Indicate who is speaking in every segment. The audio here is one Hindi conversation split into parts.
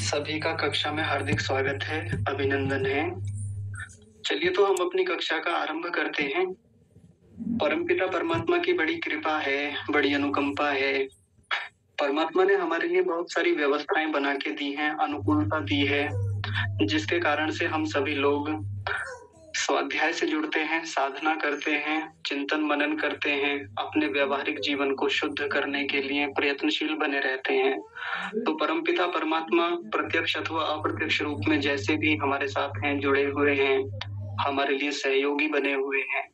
Speaker 1: सभी का कक्षा में हार्दिक स्वागत है, अभिनंदन है। चलिए तो हम अपनी कक्षा का आरंभ करते हैं। परमपिता परमात्मा की बड़ी कृपा है, बड़ी अनुकंपा है। परमात्मा ने हमारे लिए बहुत सारी व्यवस्थाएं बना के दी हैं, अनुकूलता दी है, जिसके कारण से हम सभी लोग स्वाध्याय से जुड़ते हैं, साधना करते हैं, चिंतन मनन करते हैं, अपने व्यावहारिक जीवन को शुद्ध करने के लिए प्रयत्नशील बने रहते हैं। तो परमपिता परमात्मा प्रत्यक्ष अथवा अप्रत्यक्ष रूप में जैसे भी हमारे साथ हैं, जुड़े हुए हैं, हमारे लिए सहयोगी बने हुए हैं,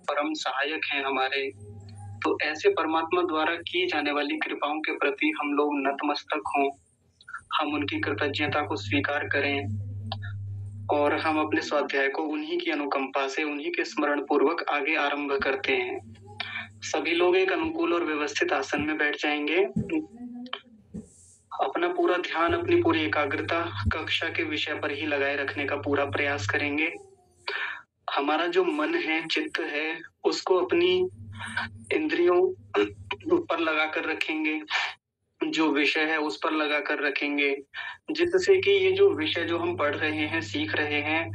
Speaker 1: परम सहायक हैं हमारे। तो ऐसे परमात्मा द्वारा की जाने वाली कृपाओं के प्रति हम लोग नतमस्तक हों, हम उनकी कृतज्ञता को स्वीकार करें और हम अपने स्वाध्याय को उन्हीं की अनुकंपा से, उन्हीं के स्मरण पूर्वक आगे आरंभ करते हैं। सभी लोग एक अनुकूल और व्यवस्थित आसन में बैठ जाएंगे। अपना पूरा ध्यान, अपनी पूरी एकाग्रता कक्षा के विषय पर ही लगाए रखने का पूरा प्रयास करेंगे। हमारा जो मन है, चित्त है, उसको अपनी इंद्रियों पर लगाकर रखेंगे, जो विषय है उस पर लगाकर रखेंगे, जिससे कि ये जो विषय जो हम पढ़ रहे हैं, सीख रहे हैं,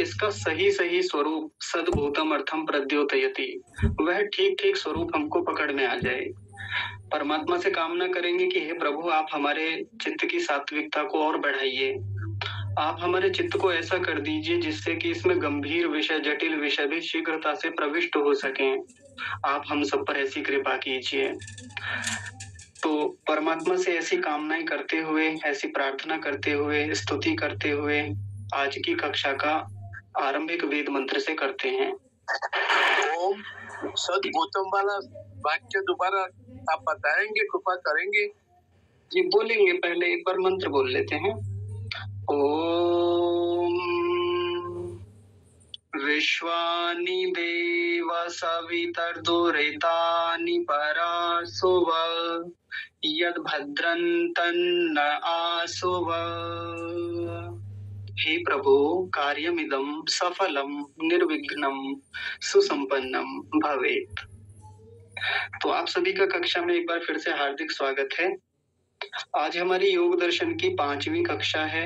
Speaker 1: इसका सही सही स्वरूप सद्भूतम अर्थम प्रद्योतयति, वह ठीक ठीक स्वरूप हमको पकड़ में आ जाए। परमात्मा से कामना करेंगे कि हे प्रभु, आप हमारे चित्त की सात्विकता को और बढ़ाइए, आप हमारे चित्त को ऐसा कर दीजिए जिससे कि इसमें गंभीर विषय, जटिल विषय भी शीघ्रता से प्रविष्ट हो सकें। आप हम सब पर ऐसी कृपा कीजिए। तो परमात्मा से ऐसी कामनाएं करते हुए, ऐसी प्रार्थना करते हुए, स्तुति करते हुए आज की कक्षा का आरंभिक वेद मंत्र से करते हैं।
Speaker 2: ओम सद्भूतम वाला वाक्य दोबारा आप बताएंगे, कृपा करेंगे?
Speaker 1: जी बोलेंगे, पहले एक बार मंत्र बोल लेते हैं। ओम विश्वानि देव सवितर्दुरितानि परासुव यद भद्रन्तन्न आसुव। हे प्रभु, कार्यमिदं सफलम निर्विघ्नं सुसंपन्नम भवेत्। तो आप सभी का कक्षा में एक बार फिर से हार्दिक स्वागत है। आज हमारी योग दर्शन की 5वीं कक्षा है।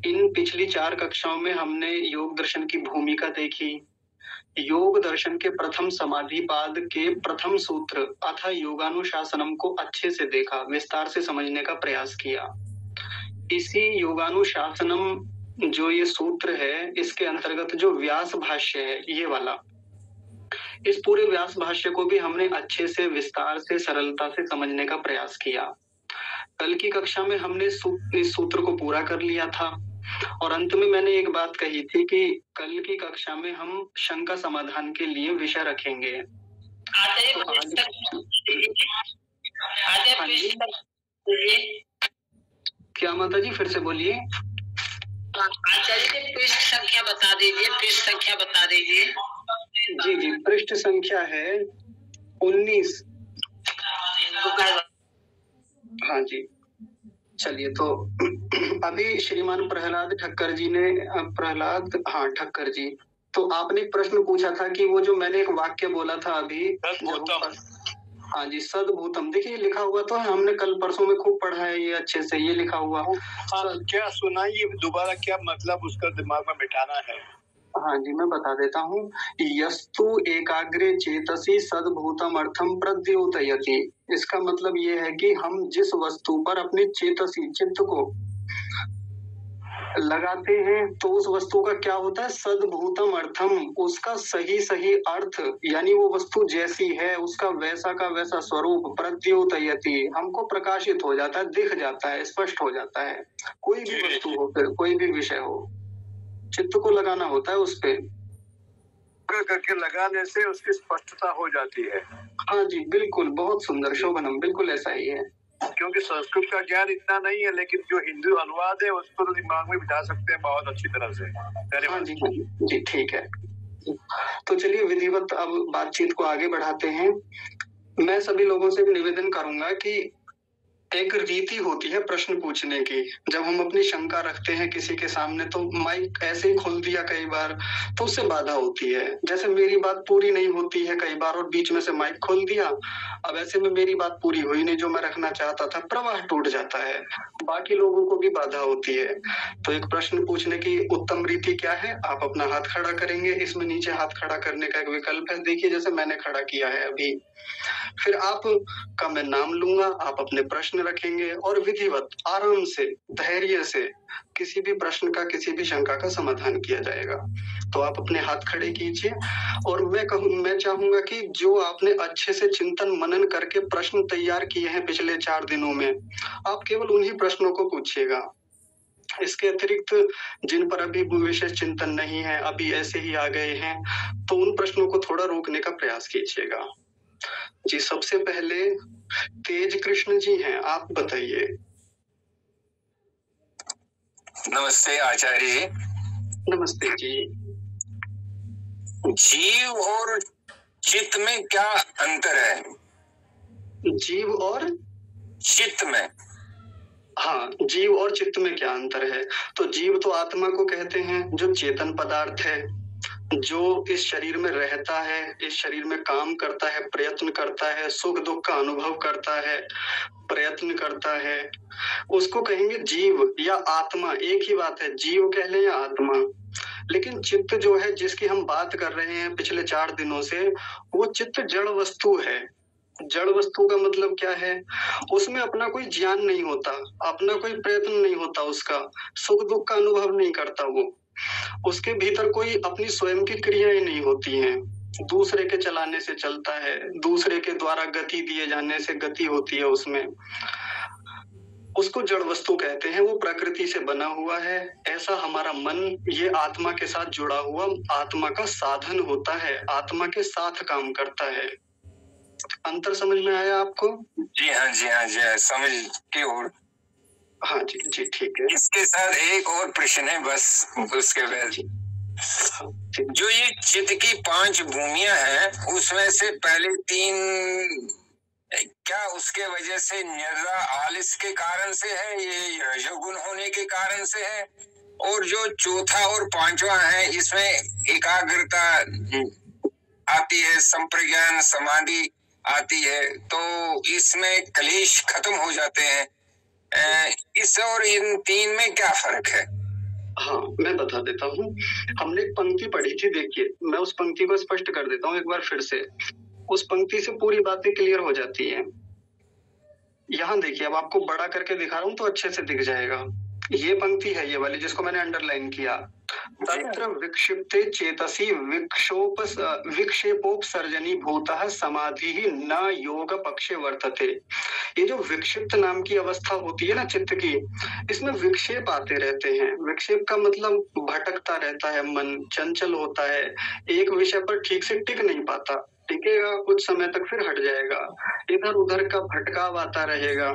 Speaker 1: इन पिछली 4 कक्षाओं में हमने योग दर्शन की भूमिका देखी, योग दर्शन के प्रथम समाधिपाद के प्रथम सूत्र अथा योगानुशासनम को अच्छे से देखा, विस्तार से समझने का प्रयास किया। इसी योगानुशासनम जो ये सूत्र है, इसके अंतर्गत जो व्यास भाष्य है, ये वाला, इस पूरे व्यास भाष्य को भी हमने अच्छे से, विस्तार से, सरलता से समझने का प्रयास किया। कल की कक्षा में हमने इस सूत्र को पूरा कर लिया था और अंत में मैंने एक बात कही थी कि कल की कक्षा में हम शंका समाधान के लिए विषय रखेंगे। क्या माता जी, फिर से बोलिए।
Speaker 3: आचार्य जी पृष्ठ संख्या बता दीजिए, पृष्ठ संख्या बता दीजिए।
Speaker 1: जी जी, पृष्ठ संख्या है 19। हाँ जी, चलिए। तो अभी श्रीमान प्रहलाद ठक्कर जी ने, ठक्कर जी, तो आपने प्रश्न पूछा था कि वो जो मैंने एक वाक्य बोला था अभी, हाँ जी, सद्भूतम, देखिए लिखा हुआ तो है, हमने कल परसों में खूब पढ़ा है ये अच्छे से, ये लिखा हुआ।
Speaker 2: क्या सुनाइए दोबारा, क्या मतलब उसका दिमाग में बिठाना है?
Speaker 1: हाँ जी, मैं बता देता हूँ। यस्तु एकाग्रे चेतसी सद्भूतम अर्थम प्रद्योतयति। इसका मतलब ये है कि हम जिस वस्तु पर अपने चेतसी, चित्त को लगाते हैं, तो उस वस्तु का क्या होता है? सद्भूतम अर्थम, उसका सही सही अर्थ, यानी वो वस्तु जैसी है उसका वैसा का वैसा स्वरूप प्रद्योतयति, हमको प्रकाशित हो जाता है, दिख जाता है, स्पष्ट हो जाता है। कोई भी वस्तु हो, फिर कोई भी विषय हो, चित्त को लगाना होता है उस पे,
Speaker 2: करके लगाने से उसकी स्पष्टता हो जाती है।
Speaker 1: हाँ जी, बिल्कुल, बहुत सुंदर शोभनम, बिल्कुल ऐसा ही है।
Speaker 2: क्योंकि संस्कृत का ज्ञान इतना नहीं है, लेकिन जो हिंदी अनुवाद है उसको तो दिमाग में बिठा सकते हैं बहुत अच्छी तरह से।
Speaker 1: हाँ जी, जी ठीक है। तो चलिए विधिवत अब बातचीत को आगे बढ़ाते हैं। मैं सभी लोगों से निवेदन करूंगा कि एक रीति होती है प्रश्न पूछने की। जब हम अपनी शंका रखते हैं किसी के सामने तो माइक ऐसे ही खोल दिया कई बार तो उससे बाधा होती है। जैसे मेरी बात पूरी नहीं होती है कई बार और बीच में से माइक खोल दिया, अब ऐसे में मेरी बात पूरी हुई नहीं, जो मैं रखना चाहता था, प्रवाह टूट जाता है, बाकी लोगों को भी बाधा होती है। तो एक प्रश्न पूछने की उत्तम रीति क्या है? आप अपना हाथ खड़ा करेंगे, इसमें नीचे हाथ खड़ा करने का एक विकल्प है, देखिए जैसे मैंने खड़ा किया है अभी। फिर आप का मैं नाम लूंगा, आप अपने प्रश्न रखेंगे और विधिवत आराम से धैर्य से किसी भी प्रश्न का किसी भी शंका का समाधान किया जाएगा। तो आप अपने हाथ खड़े कीजिए और मैं चाहूंगा कि जो आपने अच्छे से चिंतन मनन करके प्रश्न तैयार किए हैं पिछले 4 दिनों में, आप केवल उन्हीं प्रश्नों को पूछिएगा। इसके अतिरिक्त जिन पर अभी विशेष चिंतन नहीं है, अभी ऐसे ही आ गए हैं, तो उन प्रश्नों को थोड़ा रोकने का प्रयास कीजिएगा। जी, सबसे पहले तेज कृष्ण जी हैं, आप बताइए।
Speaker 4: नमस्ते आचार्य जी।
Speaker 1: नमस्ते जी।
Speaker 4: जीव और चित्त में क्या अंतर है?
Speaker 1: जीव और
Speaker 4: चित्त में?
Speaker 1: हाँ, जीव और चित्त में क्या अंतर है? तो जीव तो आत्मा को कहते हैं, जो चेतन पदार्थ है, जो इस शरीर में रहता है, इस शरीर में काम करता है, प्रयत्न करता है, सुख दुख का अनुभव करता है, प्रयत्न करता है, उसको कहेंगे जीव या आत्मा। एक ही बात है, जीव कह लें या आत्मा। लेकिन चित्त जो है, जिसकी हम बात कर रहे हैं पिछले 4 दिनों से, वो चित्त जड़ वस्तु है। जड़ वस्तु का मतलब क्या है? उसमें अपना कोई ज्ञान नहीं होता, अपना कोई प्रयत्न नहीं होता, उसका सुख दुख का अनुभव नहीं करता वो, उसके भीतर कोई अपनी स्वयं की क्रियाएं नहीं होती हैं, दूसरे के चलाने से चलता है, दूसरे के द्वारा गति दिए जाने से गति होती है उसमें। उसको जड़ वस्तु कहते हैं, वो प्रकृति से बना हुआ है। ऐसा हमारा मन, ये आत्मा के साथ जुड़ा हुआ आत्मा का साधन होता है, आत्मा के साथ काम करता है। अंतर समझ में आया आपको?
Speaker 4: जी हाँ, जी हाँ, जी हाँ, समझ की ओर।
Speaker 1: हाँ जी, जी ठीक है।
Speaker 4: इसके साथ एक और प्रश्न है बस, उसके बाद जो ये चित्त की 5 भूमियां हैं, उसमें से पहले 3 क्या उसके वजह से निद्रा आलस के कारण से है, ये रजोगुण होने के कारण से है, और जो चौथा और 5वां है, इसमें एकाग्रता आती है, संप्रज्ञान समाधि आती है, तो इसमें क्लेश खत्म हो जाते हैं। इस और इन 3 में क्या फर्क है?
Speaker 1: हाँ, मैं बता देता हूँ। हमने एक पंक्ति पढ़ी थी, देखिए मैं उस पंक्ति को स्पष्ट कर देता हूँ एक बार फिर से, उस पंक्ति से पूरी बातें क्लियर हो जाती हैं। यहाँ देखिए, अब आपको बड़ा करके दिखा रहा हूँ तो अच्छे से दिख जाएगा। ये पंक्ति है, ये वाली जिसको मैंने अंडरलाइन किया। तत्र विक्षिप्ते चेतसी विक्षेपोपसर्जनी भूतः समाधि न योग पक्षे वर्तते। ये जो विक्षिप्त नाम की अवस्था होती है ना चित्त की, इसमें विक्षेप आते रहते हैं। विक्षेप का मतलब भटकता रहता है मन, चंचल होता है, एक विषय पर ठीक से टिक नहीं पाता, टिकेगा कुछ समय तक फिर हट जाएगा, इधर उधर का भटकाव आता रहेगा।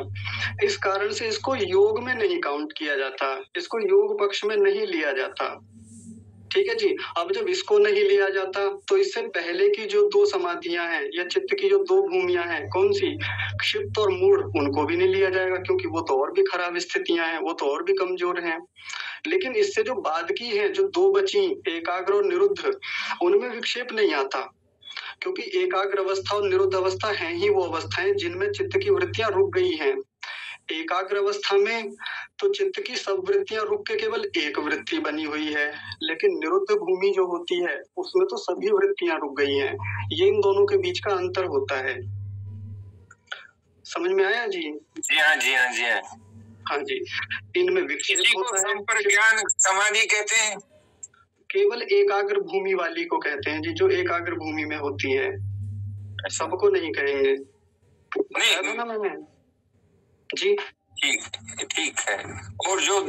Speaker 1: इस कारण से इसको योग में नहीं काउंट किया जाता, इसको योग पक्ष में नहीं लिया जाता। ठीक है जी। अब जब इसको नहीं लिया जाता तो इससे पहले की जो 2 समाधियां हैं या चित्त की जो 2 भूमियां हैं, कौन सी? क्षिप्त और मूढ़, उनको भी नहीं लिया जाएगा, क्योंकि वो तो और भी खराब स्थितियां हैं, वो तो और भी कमजोर हैं। लेकिन इससे जो बाद की है, जो 2 बची, एकाग्र और निरुद्ध, उनमें विक्षेप नहीं आता, क्योंकि एकाग्र अवस्था और निरुद्ध अवस्था है ही वो अवस्थाएं जिनमें चित्त की वृत्तियां रुक गई हैं। एकाग्र अवस्था में तो चित्त की सब वृत्तियां रुक के केवल एक वृत्ति बनी हुई है, लेकिन निरुद्ध भूमि जो होती है उसमें तो सभी वृत्तियां रुक गई हैं। ये इन दोनों के बीच का अंतर होता है। समझ में आया जी?
Speaker 4: जी हाँ, जी हाँ, जी हाँ।
Speaker 1: हाँ जी, इनमें विक्षेप होता है।
Speaker 4: संप्रज्ञान समाधि कहते हैं?
Speaker 1: केवल एकाग्र भूमि वाली को कहते हैं जी, जो एकाग्र भूमि में होती है, सबको नहीं कहेंगे।
Speaker 4: नहीं
Speaker 1: ना मैंने जी,
Speaker 4: ठीक है। और जो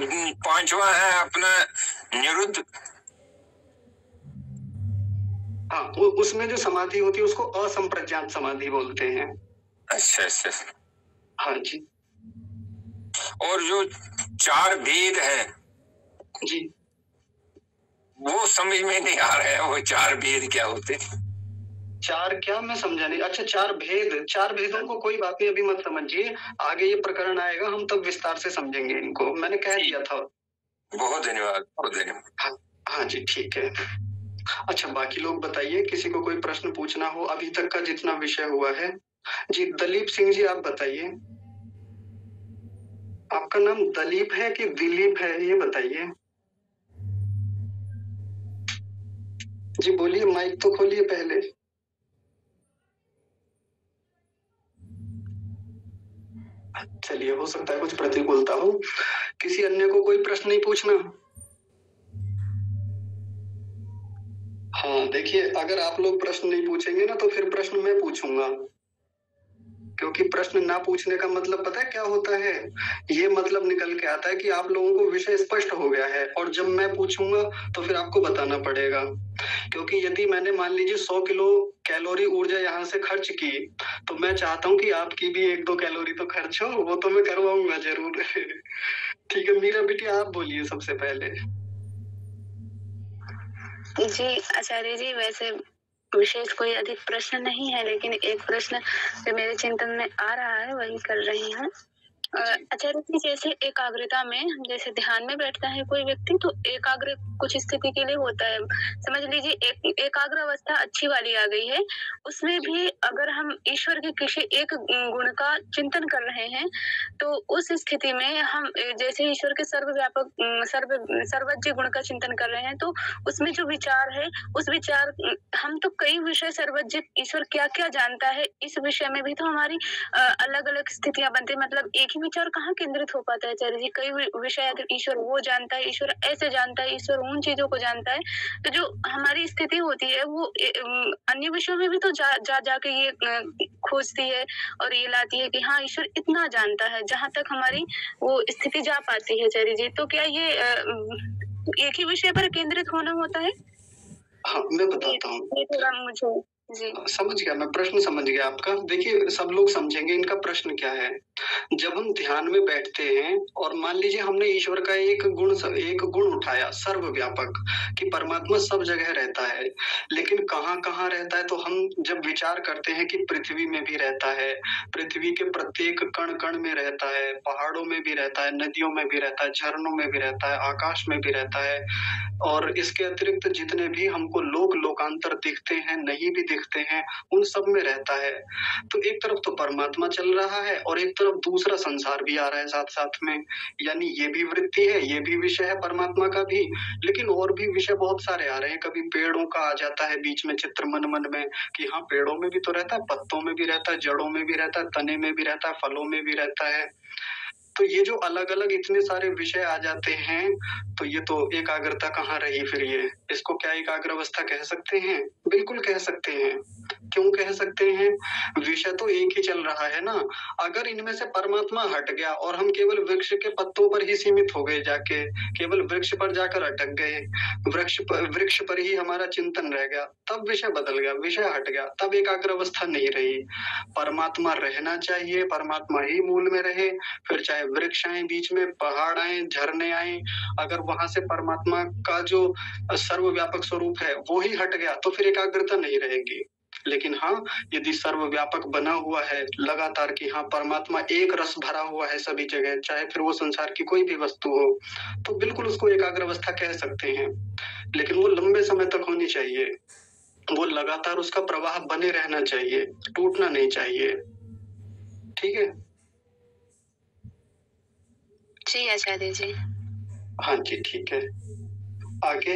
Speaker 4: 5वां है अपना निरुद्ध,
Speaker 1: हाँ, उसमें जो समाधि होती है उसको असंप्रज्ञात समाधि बोलते हैं।
Speaker 4: अच्छा अच्छा,
Speaker 1: हाँ जी।
Speaker 4: और जो 4 भेद है
Speaker 1: जी,
Speaker 4: वो समझ में नहीं आ रहा है, वो 4 भेद क्या होते?
Speaker 1: चार क्या, मैं समझा नहीं। अच्छा, चार भेद, चार भेदों को कोई बात नहीं, अभी मत समझिए, आगे ये प्रकरण आएगा हम तब विस्तार से समझेंगे इनको, मैंने कह दिया था।
Speaker 4: बहुत धन्यवाद, बहुत धन्यवाद।
Speaker 1: हाँ जी, ठीक है। अच्छा, बाकी लोग बताइए, किसी को कोई प्रश्न पूछना हो अभी तक का जितना विषय हुआ है। जी, दलीप सिंह जी, आप बताइए, आपका नाम दलीप है कि दिलीप है, ये बताइए। जी बोलिए, माइक तो खोलिए पहले। चलिए, हो सकता है कुछ प्रतिकूलता हो। किसी अन्य को कोई प्रश्न नहीं पूछना? हाँ, देखिए, अगर आप लोग प्रश्न नहीं पूछेंगे ना तो फिर प्रश्न मैं पूछूंगा, क्योंकि प्रश्न ना पूछने का मतलब पता है क्या होता है? ये मतलब निकल के आता है कि आप लोगों को विषय स्पष्ट हो गया है, और जब मैं पूछूंगा तो फिर आपको बताना पड़ेगा। क्योंकि यदि मैंने मान लीजिए 100 किलो कैलोरी ऊर्जा यहाँ से खर्च की, तो मैं चाहता हूँ कि आपकी भी 1-2 कैलोरी तो खर्च हो, वो तो मैं करवाऊंगा जरूर। ठीक है, मीरा बेटी, आप बोलिए सबसे पहले।
Speaker 5: जी आचार्य जी, वैसे विशेष कोई अधिक प्रश्न नहीं है, लेकिन एक प्रश्न जो मेरे चिंतन में आ रहा है वही कर रही हूँ। आचार्य जी, जैसे एकाग्रता में, जैसे ध्यान में बैठता है कोई व्यक्ति तो एकाग्र कुछ स्थिति के लिए होता है, समझ लीजिए एकाग्र अवस्था अच्छी वाली आ गई है, उसमें भी अगर हम ईश्वर के किसी एक गुण का चिंतन कर रहे हैं तो उस स्थिति में हम जैसे ईश्वर के सर्वव्यापक सर्वज्ञ गुण का चिंतन कर रहे हैं, तो उसमें जो विचार है उस विचार, हम तो कई विषय सर्वज्ञ ईश्वर क्या क्या जानता है इस विषय में भी तो हमारी अलग अलग स्थितियां बनती है, मतलब एक ही विचार कहाँ केंद्रित हो पाता है आचार्य जी? कई विषय अगर ईश्वर वो जानता है, ईश्वर ऐसे जानता है, ईश्वर उन चीजों को जानता है, तो जो हमारी स्थिति होती है वो अन्य विषयों में भी तो जाके ये खोजती है और ये लाती है कि हाँ ईश्वर इतना जानता है, जहां तक हमारी वो स्थिति जा पाती है आचार्य जी। तो क्या ये एक ही विषय पर केंद्रित होना होता है?
Speaker 1: हाँ, मैं बताता हूँ।
Speaker 5: ये थोड़ा मुझे जी
Speaker 1: समझ गया, मैं प्रश्न समझ गया आपका। देखिए, सब लोग समझेंगे इनका प्रश्न क्या है। जब हम ध्यान में बैठते हैं और मान लीजिए हमने ईश्वर का एक गुण उठाया, सर्वव्यापक, कि परमात्मा सब जगह रहता है, लेकिन कहाँ कहाँ रहता है, तो हम जब विचार करते हैं कि पृथ्वी में भी रहता है, पृथ्वी के प्रत्येक कण कण में रहता है, पहाड़ों में भी रहता है, नदियों में भी रहता है, झरनों में भी रहता है, आकाश में भी रहता है, और इसके अतिरिक्त जितने भी हमको लोकांतर दिखते हैं, नहीं भी दिखते हैं, उन सब में रहता है। तो एक तरफ तो परमात्मा चल रहा है और एक तरफ दूसरा संसार भी आ रहा है साथ साथ में, यानी ये भी वृत्ति है, ये भी विषय है परमात्मा का भी, लेकिन और भी विषय बहुत सारे आ रहे हैं। कभी पेड़ों का आ जाता है बीच में चित्र मन में कि हाँ, पेड़ों में भी तो रहता है, पत्तों में भी रहता है, जड़ों में भी रहता है, तने में भी रहता है, फलों में भी रहता है। तो ये जो अलग अलग इतने सारे विषय आ जाते हैं, तो ये तो एकाग्रता कहाँ रही फिर? ये इसको क्या एकाग्र अवस्था कह सकते हैं? बिल्कुल कह सकते हैं। क्यों कह सकते हैं? विषय तो एक ही चल रहा है ना। अगर इनमें से परमात्मा हट गया और हम केवल वृक्ष के पत्तों पर ही सीमित हो गए, जाके केवल वृक्ष पर जाकर अटक गए, वृक्ष पर ही हमारा चिंतन रह गया, तब विषय बदल गया, विषय हट गया, तब एकाग्र अवस्था नहीं रही। परमात्मा रहना चाहिए, परमात्मा ही मूल में रहे, फिर चाहे वृक्ष आए बीच में, पहाड़ आए, झरने आए, अगर वहां से परमात्मा का जो सर्वव्यापक स्वरूप है वो ही हट गया तो फिर एकाग्रता नहीं रहेगी। लेकिन हाँ, यदि सर्वव्यापक बना हुआ है लगातार कि हाँ परमात्मा एक रस भरा हुआ है सभी जगह, चाहे फिर वो संसार की कोई भी वस्तु हो, तो बिल्कुल उसको एकाग्र अवस्था कह सकते हैं। लेकिन वो लंबे समय तक होनी चाहिए, वो लगातार उसका प्रवाह बने रहना चाहिए, टूटना नहीं चाहिए। ठीक है
Speaker 5: जी आचार्य जी।
Speaker 1: हाँ जी, ठीक है। आगे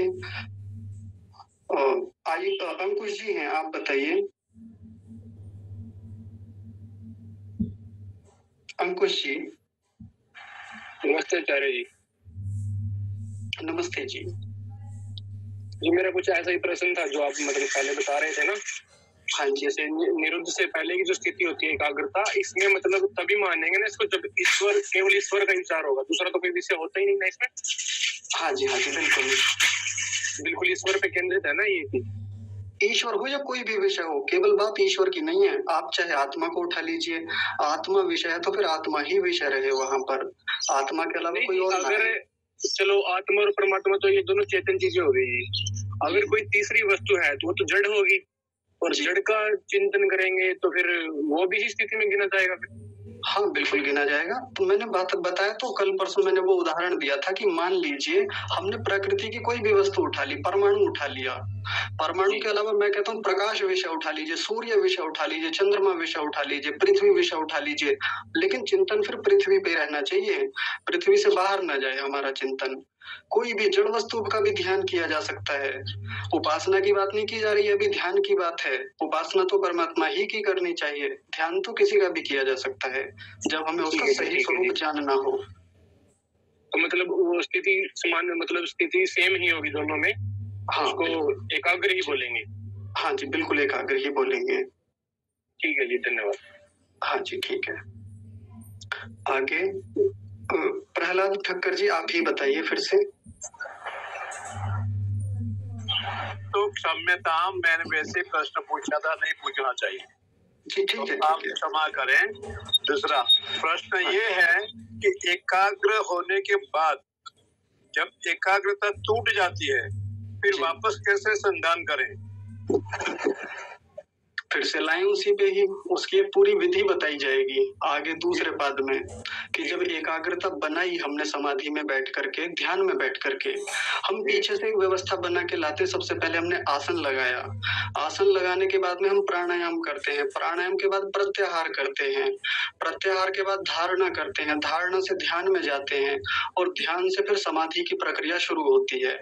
Speaker 1: आइए, अंकुश जी हैं, आप बताइए। अंकुश जी।
Speaker 6: नमस्ते आचार्य जी।
Speaker 1: नमस्ते जी।
Speaker 6: जी, मेरा कुछ ऐसा ही प्रश्न था जो आप मतलब पहले बता रहे थे ना।
Speaker 1: हाँ जी।
Speaker 6: जैसे निरुद्ध से पहले की जो स्थिति होती है एकाग्रता, इसमें मतलब तभी मानेंगे ना इसको जब ईश्वर, केवल ईश्वर का विचार होगा, दूसरा तो कोई विषय होता ही नहीं ना इसमें।
Speaker 1: हाँ जी, हाँ जी, बिल्कुल
Speaker 6: बिल्कुल ईश्वर पे केंद्रित है ना ये।
Speaker 1: ईश्वर हो या कोई भी विषय हो, केवल बात ईश्वर की नहीं है। आप चाहे आत्मा को उठा लीजिए, आत्मा विषय है तो फिर आत्मा ही विषय रहे वहां पर, आत्मा के अलावा कोई और
Speaker 6: अगर चलो आत्मा और परमात्मा तो ये दोनों चेतन चीजें हो गई, अगर कोई तीसरी वस्तु है तो वो तो जड़ होगी, और जड़ का चिंतन करेंगे तो फिर वो भी इसी स्थिति में गिना जाएगा फिर?
Speaker 1: हाँ बिल्कुल गिना जाएगा। तो मैंने बात बताया तो कल परसों मैंने वो उदाहरण दिया था कि मान लीजिए हमने प्रकृति की कोई भी वस्तु उठा ली, परमाणु उठा लिया, परमाणु के अलावा मैं कहता हूँ प्रकाश विषय उठा लीजिए, सूर्य विषय उठा लीजिए, चंद्रमा विषय उठा लीजिए, पृथ्वी विषय उठा लीजिए, लेकिन चिंतन फिर पृथ्वी पे रहना चाहिए, पृथ्वी से बाहर ना जाए हमारा चिंतन। कोई भी जड़ वस्तु का भी ध्यान किया जा सकता है। उपासना की बात नहीं की जा रही है, अभी ध्यान की बात है। उपासना तो परमात्मा ही की करनी चाहिए, ध्यान तो किसी का भी किया जा सकता है जब हमें उसका सही स्वरूप जानना हो।
Speaker 6: तो मतलब वो स्थिति समान, मतलब स्थिति सेम ही होगी दोनों में।
Speaker 1: हाँ
Speaker 6: उसको एकाग्र ही बोलेंगे।
Speaker 1: हाँ जी बिल्कुल एकाग्र ही बोलेंगे।
Speaker 6: ठीक है जी, धन्यवाद।
Speaker 1: हाँ जी ठीक है। आगे प्रहलाद ठक्कर जी आप ही बताइए फिर से।
Speaker 2: तो क्षम्यता, मैंने वैसे प्रश्न पूछा था, नहीं पूछना चाहिए
Speaker 1: जी ठीक है,
Speaker 2: तो आप क्षमा करें। दूसरा प्रश्न ये है कि एकाग्र होने के बाद जब एकाग्रता टूट जाती है फिर वापस कैसे संधान करें?
Speaker 1: फिर से लाएं उसी पे ही, उसकी एक पूरी विधि बताई जाएगी आगे दूसरे पद में कि जब एकाग्रता बनाई हमने समाधि में बैठ करके, ध्यान में बैठ करके, हम पीछे से एक व्यवस्था बना के लाते। सबसे पहले हमने आसन लगाया, आसन लगाने के बाद में हम प्राणायाम करते हैं, प्राणायाम के बाद प्रत्याहार करते हैं, प्रत्याहार के बाद धारणा करते हैं, धारणा से ध्यान में जाते हैं और ध्यान से फिर समाधि की प्रक्रिया शुरू होती है।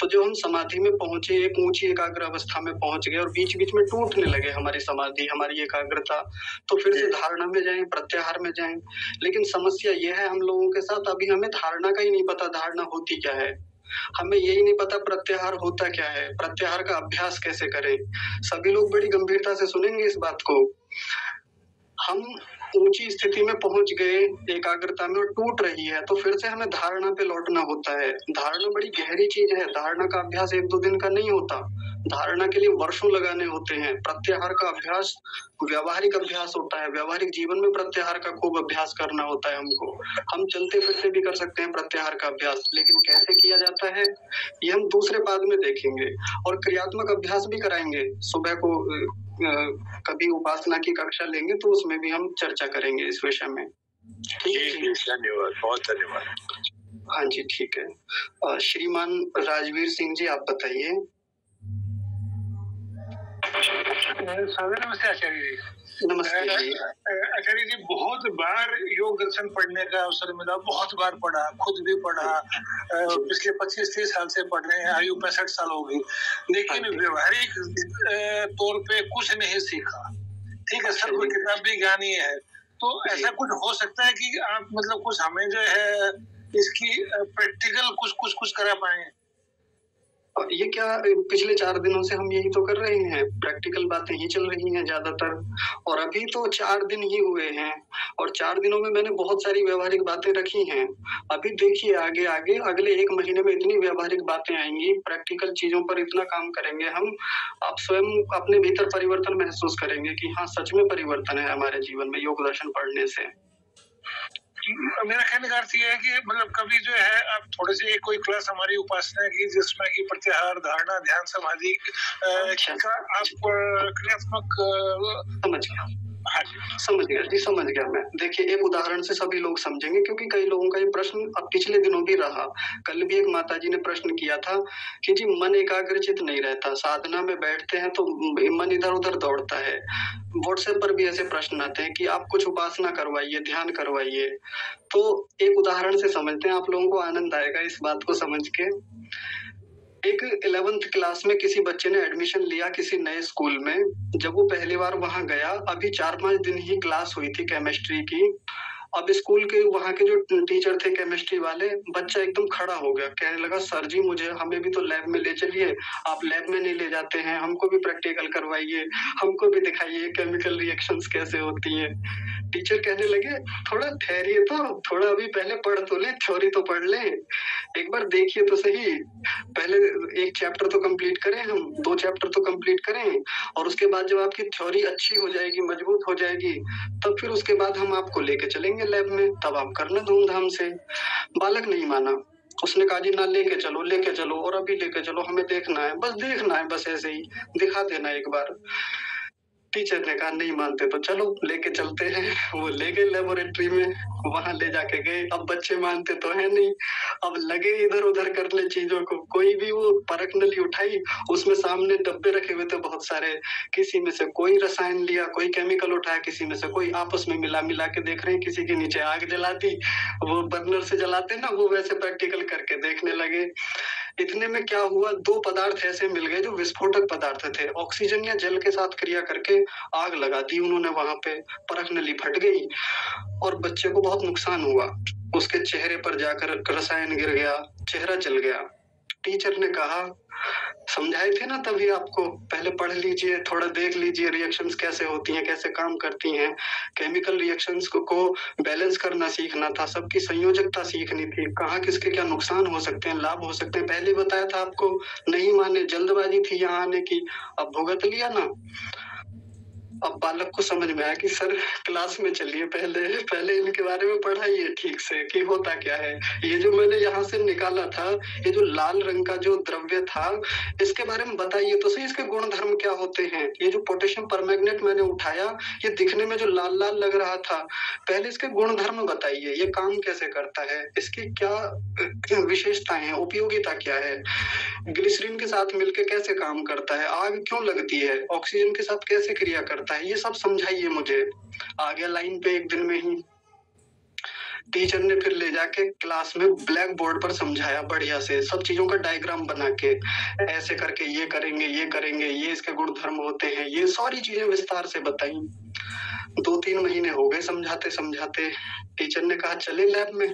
Speaker 1: तो जब हम समाधि में पहुंचे, एक ऊंची एकाग्र अवस्था में पहुंच गए और बीच बीच में टूटने लगे हमारी समाधि, हमारी एकाग्रता, तो फिर से धारणा में जाएं, प्रत्याहार में जाएं। लेकिन समस्या यह है हम लोगों के साथ, अभी हमें धारणा का ही नहीं पता धारणा होती क्या है, हमें यही नहीं पता प्रत्याहार होता क्या है, प्रत्याहार का अभ्यास कैसे करें। सभी लोग बड़ी गंभीरता से सुनेंगे इस बात को। हम ऊंची स्थिति में पहुंच गए एकाग्रता में और टूट रही है, तो फिर से हमें धारणा पे लौटना होता है। धारणा बड़ी गहरी चीज है, धारणा का अभ्यास 1-2 दिन का नहीं होता, धारणा के लिए वर्षों लगाने होते हैं। प्रत्याहार का अभ्यास व्यावहारिक अभ्यास होता है, व्यावहारिक जीवन में प्रत्याहार का खूब अभ्यास करना होता है हमको। हम चलते फिरते भी कर सकते हैं प्रत्याहार का अभ्यास, लेकिन कैसे किया जाता है ये हम दूसरे पाद में देखेंगे। और क्रियात्मक अभ्यास भी कराएंगे, सुबह को कभी उपासना की कक्षा लेंगे तो उसमें भी हम चर्चा करेंगे इस विषय में। ठीक है जी,
Speaker 2: धन्यवाद, बहुत धन्यवाद।
Speaker 1: हाँ जी ठीक है। श्रीमान राजवीर सिंह जी आप बताइए।
Speaker 7: नमस्ते आचार्य जी।
Speaker 1: नमस्ते जी।
Speaker 7: आचार्य जी, बहुत बार योग दर्शन पढ़ने का अवसर मिला, बहुत बार पढ़ा, खुद भी पढ़ा, पिछले 25-30 साल से पढ़ रहे हैं, आयु 65 साल हो गई, लेकिन व्यवहारिक तौर पे कुछ नहीं सीखा। ठीक है, सब किताबी ज्ञान ही है, तो ऐसा कुछ हो सकता है कि आप मतलब कुछ हमें जो है इसकी प्रैक्टिकल कुछ करा पाए?
Speaker 1: ये क्या, पिछले 4 दिनों से हम यही तो कर रहे हैं, प्रैक्टिकल बातें ही चल रही हैं ज्यादातर, और अभी तो 4 दिन ही हुए हैं और 4 दिनों में मैंने बहुत सारी व्यवहारिक बातें रखी हैं। अभी देखिए आगे आगे अगले 1 महीने में इतनी व्यवहारिक बातें आएंगी, प्रैक्टिकल चीजों पर इतना काम करेंगे हम, आप स्वयं अपने भीतर परिवर्तन महसूस करेंगे कि हाँ सच में परिवर्तन है हमारे जीवन में योग दर्शन पढ़ने से।
Speaker 7: मेरा कहने का अर्थ ये है कि मतलब कभी जो है आप थोड़े से कोई क्लास हमारी उपासना की जिसमें कि प्रत्याहार, धारणा, ध्यान, समाधि का आप क्रियात्मक
Speaker 1: समझ गया। हाँ समझ गया जी, समझ गया मैं। देखिए एक उदाहरण से सभी लोग समझेंगे, क्योंकि कई लोगों का ये प्रश्न अब पिछले दिनों भी रहा। कल भी एक माताजी ने प्रश्न किया था कि जी मन एकाग्रचित नहीं रहता, साधना में बैठते हैं तो मन इधर उधर दौड़ता है। व्हाट्सएप पर भी ऐसे प्रश्न आते हैं कि आप कुछ उपासना करवाइए, ध्यान करवाइए। तो एक उदाहरण से समझते हैं, आप लोगों को आनंद आएगा इस बात को समझ के। एक 11th क्लास में किसी बच्चे ने एडमिशन लिया किसी नए स्कूल में। जब वो पहली बार वहां गया, अभी 4-5 दिन ही क्लास हुई थी केमिस्ट्री की। अब स्कूल के वहाँ के जो टीचर थे केमिस्ट्री वाले, बच्चा एकदम खड़ा हो गया, कहने लगा सर जी हमें भी तो लैब में ले चलिए, आप लैब में नहीं ले जाते हैं, हमको भी प्रैक्टिकल करवाइए, हमको भी दिखाइए केमिकल रिएक्शंस कैसे होती हैं। टीचर कहने लगे थोड़ा ठहरिए, तो थोड़ा अभी पहले पढ़ तो ले, थ्योरी तो पढ़ ले, एक बार देखिए तो सही, पहले 1 चैप्टर तो कंप्लीट करें, हम 2 चैप्टर तो कंप्लीट करें, और उसके बाद जब आपकी थ्योरी अच्छी हो जाएगी, मजबूत हो जाएगी, तब फिर उसके बाद हम आपको लेके चलेंगे लैब में, तब आप करना धूमधाम से। बालक नहीं माना, उसने कहा जी ना लेके चलो और अभी लेके चलो, हमें देखना है, बस देखना है, बस ऐसे ही दिखा देना एक बार। टीचर ने कहा नहीं मानते तो चलो लेके चलते हैं। वो ले गए लेबोरेटरी में, वहां ले जाके गए। अब बच्चे मानते तो है नहीं, अब लगे इधर उधर करने चीजों को, कोई भी वो परख नली उठाई, उसमें सामने डब्बे रखे हुए थे बहुत सारे, किसी में से कोई रसायन लिया, कोई केमिकल उठाया, किसी में से कोई आपस में मिला मिला के देख रहे हैं, किसी के नीचे आग जला दी, वो बर्नर से जलाते ना, वो वैसे प्रैक्टिकल करके देखने लगे। इतने में क्या हुआ, दो पदार्थ ऐसे मिल गए जो विस्फोटक पदार्थ थे, ऑक्सीजन या जल के साथ क्रिया करके आग लगा दी उन्होंने वहां पे, परख नली फट गई और बच्चे को बहुत नुकसान हुआ। उसके चेहरे पर जाकर रसायन गिर गया, चेहरा जल गया। टीचर ने कहा समझाए थे ना तभी आपको, पहले पढ़ लीजिए, थोड़ा देख लीजिए रिएक्शंस कैसे होती हैं, कैसे काम करती हैं, केमिकल रिएक्शंस को बैलेंस करना सीखना था, सबकी संयोजकता सीखनी थी, कहाँ किसके क्या नुकसान हो सकते हैं, लाभ हो सकते हैं, पहले बताया था आपको, नहीं माने, जल्दबाजी थी यहाँ आने की, अब भुगत लिया ना। अब बालक को समझ में आया कि सर क्लास में चलिए, पहले इनके बारे में पढ़ाइए ठीक से कि होता क्या है। ये जो मैंने यहाँ से निकाला था, ये जो लाल रंग का जो द्रव्य था, इसके बारे में बताइए तो सही, इसके गुण धर्म क्या होते हैं। ये जो पोटेशियम परमैंगनेट मैंने उठाया, ये दिखने में जो लाल लाल लग रहा था, पहले इसके गुण धर्म बताइए, ये काम कैसे करता है, इसकी क्या विशेषताएं हैं, उपयोगिता क्या है, ग्लिसरीन के साथ मिलकर कैसे काम करता है, आग क्यों लगती है, ऑक्सीजन के साथ कैसे क्रिया करता है, ये सब समझाइए मुझे। आ गया लाइन पे एक दिन में ही। टीचर ने फिर ले जाके क्लास में ब्लैक बोर्ड पर समझाया बढ़िया से, सब चीजों का डायग्राम बना के, ऐसे करके ये करेंगे, ये इसके गुण धर्म होते हैं, ये सारी चीजें विस्तार से बताई। 2-3 महीने हो गए समझाते समझाते। टीचर ने कहा चले लैब में।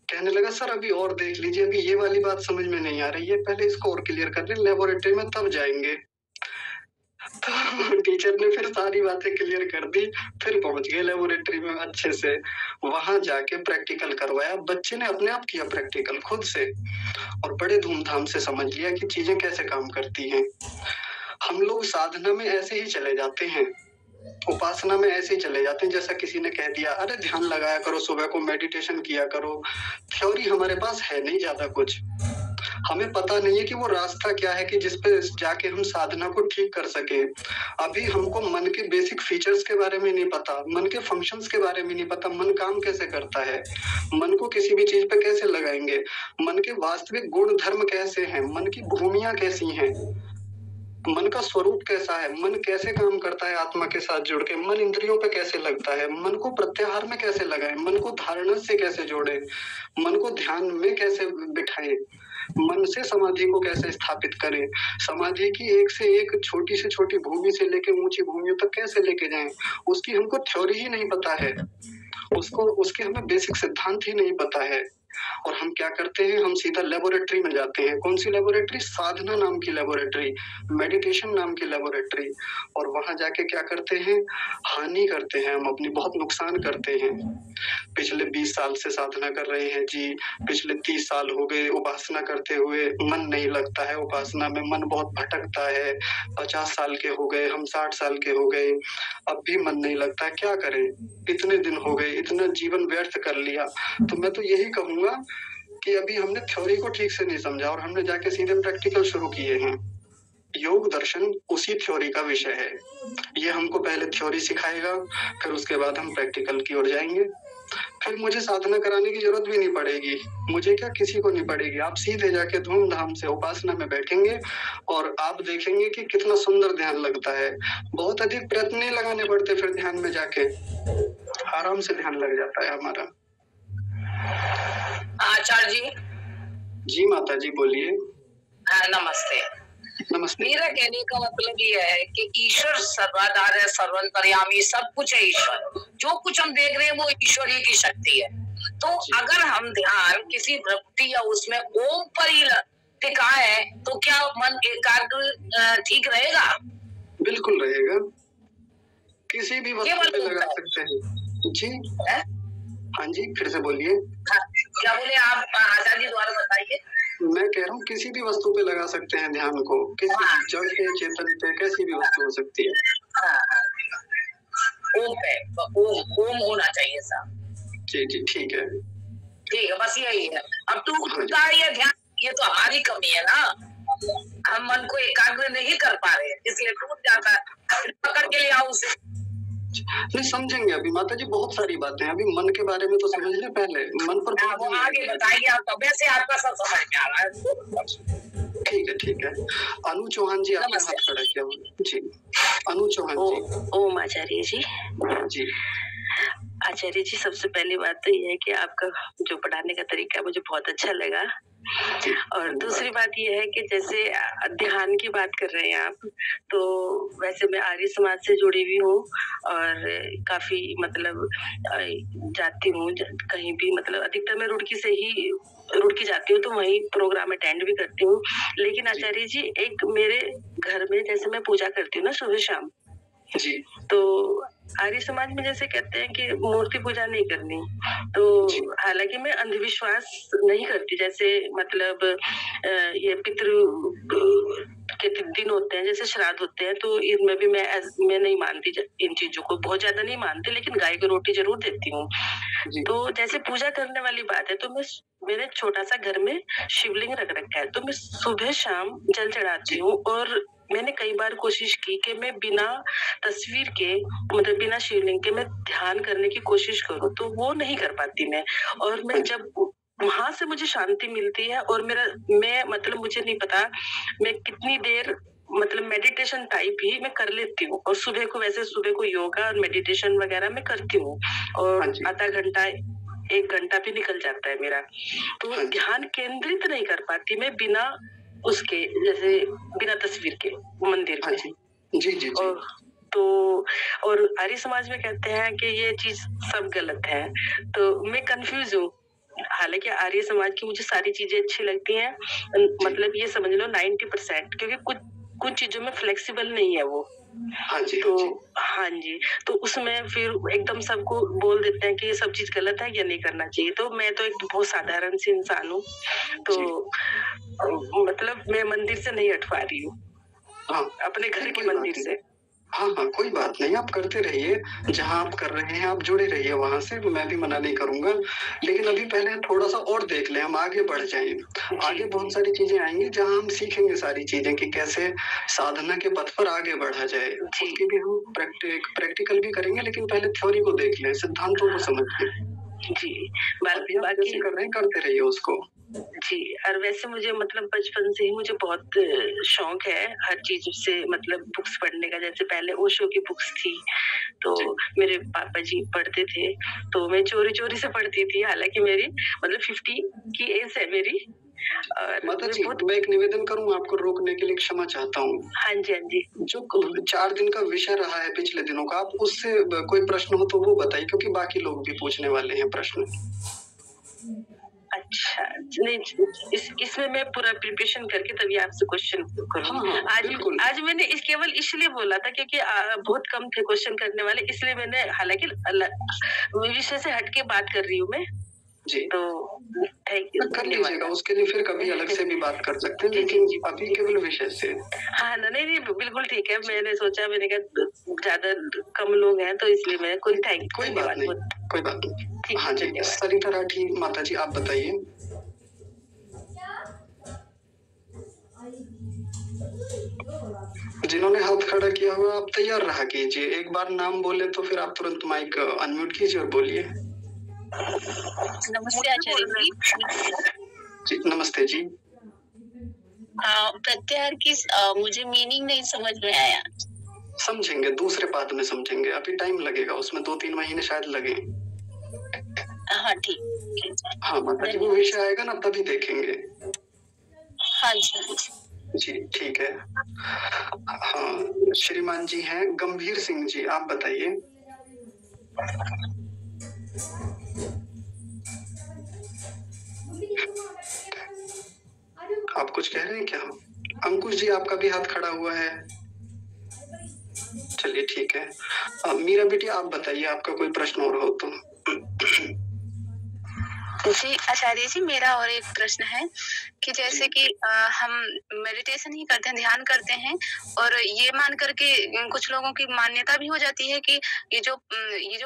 Speaker 1: कहने लगा सर अभी और देख लीजिए, अभी ये वाली बात समझ में नहीं आ रही है, पहले इसको और क्लियर कर लें, लेबोरेटरी में तब जाएंगे। तो टीचर ने फिर सारी बातें क्लियर कर दी, फिर पहुंच गए लेबोरेटरी में अच्छे से, वहां जाके प्रैक्टिकल करवाया। बच्चे ने अपने आप किया प्रैक्टिकल खुद से और बड़े धूमधाम से समझ लिया कि चीजें कैसे काम करती हैं। हम लोग साधना में ऐसे ही चले जाते हैं, उपासना में ऐसे ही चले जाते हैं, जैसा किसी ने कह दिया अरे ध्यान लगाया करो, सुबह को मेडिटेशन किया करो। थ्योरी हमारे पास है नहीं ज्यादा कुछ, हमें पता नहीं है कि वो रास्ता क्या है कि जिसपे जाके हम साधना को ठीक कर सके। अभी हमको मन के बेसिक फीचर्स के बारे में नहीं पता, मन के फंक्शंस के बारे में नहीं पता, मन काम कैसे करता है, मन को किसी भी चीज पे कैसे लगाएंगे, मन के वास्तविक गुण धर्म कैसे हैं, मन की भूमियां कैसी हैं, मन का स्वरूप कैसा है, मन कैसे काम करता है आत्मा के साथ जुड़ के, मन इंद्रियों पे कैसे लगता है, मन को प्रत्याहार में कैसे लगाएं, मन को धारणा से कैसे जोड़े, मन को ध्यान में कैसे बिठाएं, मन से समाधि को कैसे स्थापित करें, समाधि की एक से एक छोटी से छोटी भूमि से लेके ऊंची भूमियों तक कैसे लेके जाएं, उसकी हमको थ्योरी ही नहीं पता है, उसके हमें बेसिक सिद्धांत ही नहीं पता है। और हम क्या करते हैं, हम सीधा लेबोरेटरी में जाते हैं। कौन सी लेबोरेटरी? साधना नाम की लेबोरेटरी, मेडिटेशन नाम की लेबोरेटरी। और वहां जाके क्या करते हैं, हानि करते हैं, हम अपनी बहुत नुकसान करते हैं। पिछले 20 साल से साधना कर रहे हैं जी, पिछले 30 साल हो गए उपासना करते हुए, मन नहीं लगता है उपासना में, मन बहुत भटकता है। 50 साल के हो गए, हम 60 साल के हो गए, अब भी मन नहीं लगता, क्या करें, इतने दिन हो गए, इतना जीवन व्यर्थ कर लिया। तो मैं तो यही कहूंगा कि अभी हमने थ्योरी को ठीक से नहीं समझा और हमने जाके सीधे प्रैक्टिकल शुरू किए हैं। योग दर्शन उसी थ्योरी का विषय है, ये हमको पहले थ्योरी सिखाएगा, फिर उसके बाद हम प्रैक्टिकल की ओर जाएंगे। फिर मुझे साधना कराने की जरूरत भी नहीं पड़ेगी, मुझे क्या किसी को नहीं पड़ेगी। आप सीधे जाके धूमधाम से उपासना में बैठेंगे और आप देखेंगे कि कितना सुंदर ध्यान लगता है। बहुत अधिक प्रयत्न नहीं लगाने पड़ते, फिर ध्यान में जाके आराम से ध्यान लग जाता है हमारा।
Speaker 3: आचार्य जी।
Speaker 1: जी माता जी बोलिए।
Speaker 3: नमस्ते।
Speaker 1: नमस्ते।
Speaker 3: मेरा कहने का मतलब ये है कि ईश्वर सर्वाधार है, सर्वंतर्यामी, सब कुछ है ईश्वर। जो कुछ हम देख रहे हैं वो ईश्वर ही की शक्ति है। तो अगर हम ध्यान किसी वृत्ति या उसमें ओम पर ही टिकाए तो क्या मन एकाग्र ठीक रहेगा?
Speaker 1: बिल्कुल रहेगा, किसी भी वस्तु पे लगा सकते हैं जी। हाँ जी, फिर से बोलिए।
Speaker 3: क्या बोले आप आचार्य जी, द्वारा बताइए।
Speaker 1: मैं कह रहा हूँ किसी भी वस्तु पे लगा सकते हैं ध्यान को, किसी जड़ पे, चेतन पे, कैसी भी वस्तु हो सकती है।
Speaker 3: ओम पे, ओम होना चाहिए साहब।
Speaker 1: जी जी ठीक है।
Speaker 3: ठीक है, बस यही है। अब टूटता है ये ध्यान, ये तो हमारी कमी है ना, हम मन को एकाग्र नहीं कर पा रहे, इसलिए टूट जाता है। पकड़ के ले आओ उसे।
Speaker 1: नहीं समझेंगे अभी माता जी, बहुत सारी बातें हैं, अभी मन के बारे में तो समझ ले पहले, मन पर
Speaker 3: वो आगे बताइए, आप तब से आपका सब समझ में आ रहा है।
Speaker 1: ठीक है। अनु चौहान जी आपने हाथ खड़ा किया जी। अनु चौहान जी।
Speaker 8: ओम आचार्य जी।
Speaker 1: जी
Speaker 8: आचार्य जी, सबसे पहली बात तो ये है कि आपका जो पढ़ाने का तरीका मुझे बहुत अच्छा लगा, और दूसरी बात ये है कि जैसे ध्यान की बात कर रहे हैं आप, तो वैसे मैं आर्य समाज से जुड़ी हुई हूँ और काफी मतलब जाती हूँ कहीं भी, मतलब अधिकतर मैं रुड़की जाती हूँ, तो वहीं प्रोग्राम अटेंड भी करती हूँ। लेकिन आचार्य जी, एक मेरे घर में जैसे मैं पूजा करती हूँ ना सुबह शाम
Speaker 1: जी,
Speaker 8: तो आर्य समाज में जैसे कहते हैं कि मूर्ति पूजा नहीं करनी, तो हालांकि मैं अंधविश्वास नहीं करती, जैसे मतलब ये पितृ के दिन होते हैं, जैसे श्राद्ध होते हैं, तो इनमें भी मैं नहीं मानती इन चीजों को, बहुत ज्यादा नहीं मानती, लेकिन गाय को रोटी जरूर देती हूँ। तो जैसे पूजा करने वाली बात है, तो मेरे छोटा सा घर में शिवलिंग रख रखा है, तो मैं सुबह शाम जल चढ़ाती हूँ, और मैंने कई बार कोशिश की कि मैं बिना तस्वीर के, मतलब बिना शिवलिंग के मैं ध्यान करने की कोशिश करूं, तो वो नहीं कर पाती मैं। और मैं जब वहां से मुझे शांति मिलती है, और मैं मतलब मुझे नहीं पता मैं कितनी देर, मतलब मेडिटेशन टाइप ही मैं कर लेती हूँ, और सुबह को योगा और मेडिटेशन वगैरह मैं करती हूँ, और आधा घंटा 1 घंटा भी निकल जाता है मेरा, तो ध्यान केंद्रित नहीं कर पाती मैं बिना उसके, जैसे बिना तस्वीर के मंदिर में।
Speaker 1: जी।
Speaker 8: और आर्य समाज में कहते हैं कि ये चीज सब गलत है, तो मैं कंफ्यूज हूँ। हालांकि आर्य समाज की मुझे सारी चीजें अच्छी लगती हैं, मतलब ये समझ लो 90%, क्योंकि कुछ चीजों में फ्लेक्सिबल नहीं है वो। हाँ जी, तो उसमें फिर एकदम सबको बोल देते हैं कि ये सब चीज गलत है, ये नहीं करना चाहिए। तो मैं तो एक बहुत साधारण सी इंसान हूँ, तो मतलब मैं मंदिर से नहीं हट पा रही हूँ, अपने घर के मंदिर से।
Speaker 1: हाँ, कोई बात नहीं, आप करते रहिए, जहाँ आप कर रहे हैं आप जुड़े रहिए वहां से, मैं भी मना नहीं करूंगा, लेकिन अभी पहले थोड़ा सा और देख लें, हम आगे बढ़ जाएं। आगे बहुत सारी चीजें आएंगी जहाँ हम सीखेंगे सारी चीजें कि कैसे साधना के पथ पर आगे बढ़ा जाए, उसकी भी हम प्रैक्टिकल भी करेंगे, लेकिन पहले थ्योरी को देख लें, सिद्धांतों को समझ लें।
Speaker 8: जी,
Speaker 1: बाकी कर रहे हैं, करते रहिए उसको।
Speaker 8: जी, और वैसे मुझे मतलब बचपन से ही मुझे बहुत शौक है हर चीज से, मतलब बुक्स पढ़ने का। जैसे पहले ओशो की बुक्स थी, तो मेरे पापा जी पढ़ते थे, तो मैं चोरी से पढ़ती थी। हालांकि मेरी मतलब 50 की एज है मेरी।
Speaker 1: माता जी, मैं एक निवेदन करूं, आपको रोकने के लिए क्षमा चाहता हूं।
Speaker 8: हाँ जी।
Speaker 1: जो 4 दिन का विषय रहा है पिछले दिनों का, आप उससे कोई प्रश्न हो तो वो बताइए, क्योंकि बाकी लोग भी पूछने वाले हैं प्रश्न।
Speaker 8: अच्छा, नहीं, इसमें मैं पूरा प्रिपरेशन करके तभी आपसे क्वेश्चन करूँगी। आज मैंने केवल इसलिए बोला था क्योंकि बहुत कम थे क्वेश्चन करने वाले, इसलिए मैंने, हालांकि विषय से हटके बात कर रही हूँ मैं
Speaker 1: जी,
Speaker 8: तो थैंक यू,
Speaker 1: कर लीजिएगा, उसके लिए फिर कभी अलग से भी बात कर सकते हैं, लेकिन अभी केवल विषय से।
Speaker 8: हाँ ना, नहीं बिल्कुल ठीक है। मैंने सोचा, मैंने कहा ज्यादा कम लोग हैं, तो इसलिए मैं कोई बात
Speaker 1: नहीं। हाँ जी, सरिता राठी माता जी, आप बताइए। जिन्होंने हाथ खड़ा किया हुआ, आप तैयार रहा कीजिए, एक बार नाम बोले तो फिर आप तुरंत माइक अनम्यूट कीजिए और बोलिए।
Speaker 9: नमस्ते आचार्य
Speaker 1: जी। नमस्ते जी।
Speaker 9: प्रत्याहार की मुझे मीनिंग नहीं समझ में आया।
Speaker 1: समझेंगे, दूसरे पाद में समझेंगे, अभी टाइम लगेगा, उसमें 2-3 महीने शायद लगे।
Speaker 9: हाँ ठीक।
Speaker 1: हाँ माता जी, वो विषय आएगा ना तभी देखेंगे।
Speaker 9: हाँ
Speaker 1: जी ठीक है। हाँ, श्रीमान जी हैं गंभीर सिंह जी, आप बताइए। आप कुछ कह रहे हैं क्या? अंकुश जी, आपका भी हाथ खड़ा हुआ है। चलिए ठीक है। मीरा बेटी, आप बताइए, आपका कोई प्रश्न और हो तो।
Speaker 5: जी आचार्य जी, मेरा और एक प्रश्न है कि जैसे कि हम मेडिटेशन ही करते हैं, ध्यान करते हैं, और ये मान करके कुछ लोगों की मान्यता भी हो जाती है कि ये जो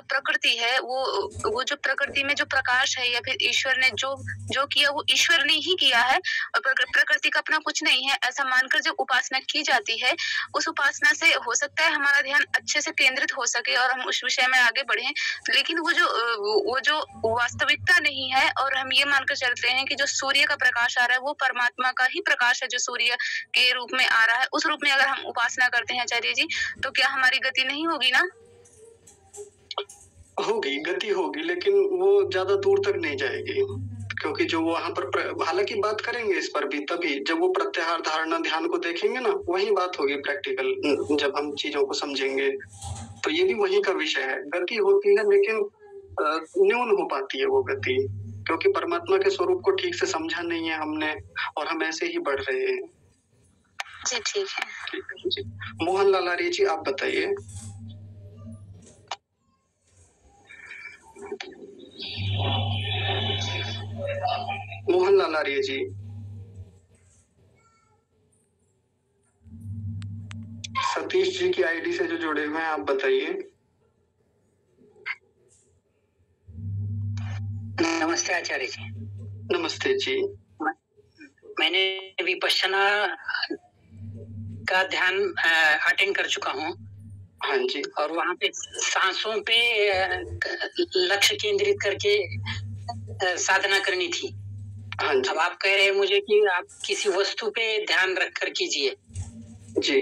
Speaker 5: प्रकृति है वो जो प्रकृति में जो प्रकाश है या फिर ईश्वर ने जो किया वो ईश्वर ने ही किया है और प्रकृति का अपना कुछ नहीं है, ऐसा मानकर जब उपासना की जाती है, उस उपासना से हो सकता है हमारा ध्यान अच्छे से केंद्रित हो सके और हम उस विषय में आगे बढ़े, लेकिन वो जो वास्तविकता नहीं है और हम ये मानकर चलते हैं कि जो सूर्य का प्रकाश आ रहा है वो परमात्मा का ही प्रकाश है जो सूर्य के रूप में आ रहा है, उस रूप में अगर हम उपासना करते हैं आचार्य जी, तो क्या हमारी गति नहीं होगी ना?
Speaker 1: होगी, गति होगी, लेकिन वो ज्यादा दूर तक नहीं जाएगी, क्योंकि जो वहां पर हालांकि बात करेंगे इस पर भी तभी जब वो प्रत्याहार धारणा ध्यान को देखेंगे ना, वही बात होगी प्रैक्टिकल, जब हम चीजों को समझेंगे तो ये भी वही का विषय है। गति होती है लेकिन न्यून हो पाती है वो गति, क्योंकि परमात्मा के स्वरूप को ठीक से समझा नहीं है हमने और हम ऐसे ही बढ़ रहे हैं।
Speaker 5: जी ठीक है।
Speaker 1: ठीक है जी। मोहनलाल आर्य जी आप बताइए। मोहनलाल आर्य जी, सतीश जी की आईडी से जो जुड़े हुए हैं आप बताइए।
Speaker 10: नमस्ते आचार्य जी।
Speaker 1: नमस्ते जी।
Speaker 10: मैंने विपश्यना का ध्यान अटेंड कर चुका हूँ।
Speaker 1: हाँ जी।
Speaker 10: और वहाँ पे सांसों पे लक्ष्य केंद्रित करके साधना करनी थी।
Speaker 1: हाँ जी।
Speaker 10: अब आप कह रहे हैं मुझे कि आप किसी वस्तु पे ध्यान रख कर कीजिए।
Speaker 1: जी।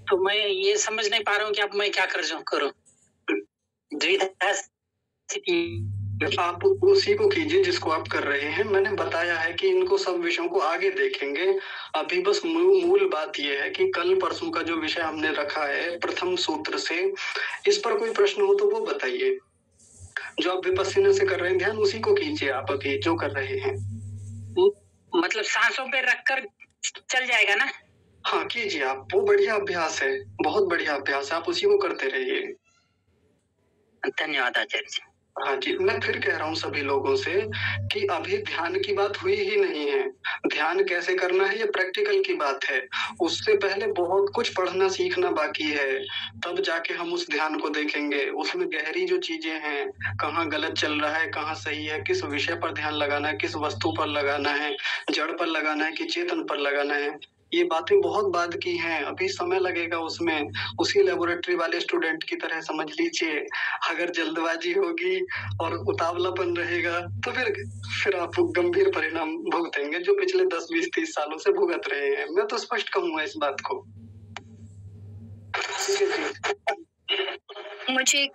Speaker 10: तो मैं ये समझ नहीं पा रहा हूँ कि अब मैं क्या करूँ। द्विधा स्थिति।
Speaker 1: आप उसी को कीजिए जिसको आप कर रहे हैं। मैंने बताया है कि इनको सब विषयों को आगे देखेंगे, अभी बस मूल बात यह है कि कल परसों का जो विषय हमने रखा है प्रथम सूत्र से, इस पर कोई प्रश्न हो तो वो बताइए। जो आप विपस्सना से कर रहे हैं ध्यान, उसी को कीजिए आप अभी जो कर रहे हैं।
Speaker 10: मतलब सांसों पे रखकर चल जाएगा ना?
Speaker 1: हाँ कीजिए आप, वो बढ़िया अभ्यास है, बहुत बढ़िया अभ्यास है, आप उसी को करते रहिए।
Speaker 10: धन्यवाद आचार्य जी।
Speaker 1: हाँ जी, मैं फिर कह रहा हूँ सभी लोगों से कि अभी ध्यान की बात हुई ही नहीं है। ध्यान कैसे करना है ये प्रैक्टिकल की बात है, उससे पहले बहुत कुछ पढ़ना सीखना बाकी है, तब जाके हम उस ध्यान को देखेंगे। उसमें गहरी जो चीजें हैं, कहाँ गलत चल रहा है, कहाँ सही है, किस विषय पर ध्यान लगाना है, किस वस्तु पर लगाना है, जड़ पर लगाना है कि चेतन पर लगाना है, ये बातें बहुत बाद की हैं, अभी समय लगेगा उसमें। उसी लेबोरेटरी वाले स्टूडेंट की तरह समझ लीजिए। अगर जल्दबाजी होगी और उतावलापन रहेगा तो फिर आप गंभीर परिणाम भुगतेंगे जो पिछले 10, 20, 30 सालों से भुगत रहे हैं। मैं तो स्पष्ट कहूंगा इस बात को।
Speaker 5: मुझे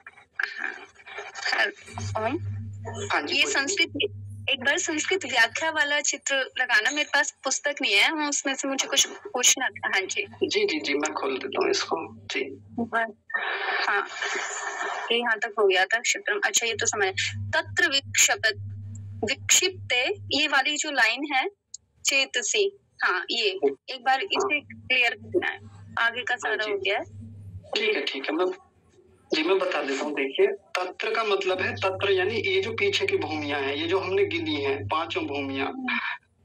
Speaker 1: हाँ जी,
Speaker 5: ये संस्कृत, एक बार संस्कृत व्याख्या वाला चित्र लगाना, मेरे पास पुस्तक नहीं है, मैं उसमें से मुझे कुछ पूछना था। हाँ जी
Speaker 1: जी जी जी, मैं खोल देता हूँ इसको जी।
Speaker 5: हाँ, ये यहाँ तक हो गया था क्षेत्र। अच्छा ये तो समझ, तत्र विक्षिप्ते, ये वाली जो लाइन है चेतसी, हाँ ये एक बार इसे क्लियर करना है, आगे का सारा हो गया है।
Speaker 1: ठीक है, मैं बता देता हूँ। देखिए, तत्र का मतलब है, तत्र यानी ये जो पीछे की भूमियां हैं, ये जो हमने गिनी है 5 भूमियां,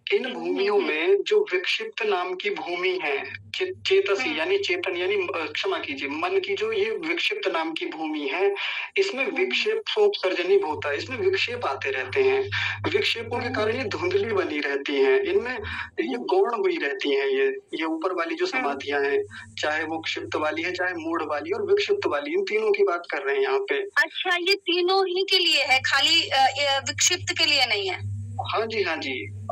Speaker 1: इन भूमियों में जो विक्षिप्त नाम की भूमि है, चेतसी यानी चेतन यानी क्षमा कीजिए मन की जो ये विक्षिप्त नाम की भूमि है, इसमें विक्षेप सोपसर्जनी होता है, इसमें विक्षेप आते रहते हैं। विक्षेपों के कारण ये धुंधली बनी रहती हैं, इनमें ये गौण हुई रहती हैं। ये ऊपर वाली जो समाधियां हैं, चाहे वो क्षिप्त वाली है, चाहे मूढ़ वाली और विक्षिप्त वाली, इन तीनों की बात कर रहे हैं यहाँ पे।
Speaker 5: अच्छा, ये तीनों ही के लिए है, खाली विक्षिप्त के लिए नहीं है?
Speaker 1: हाँ जी,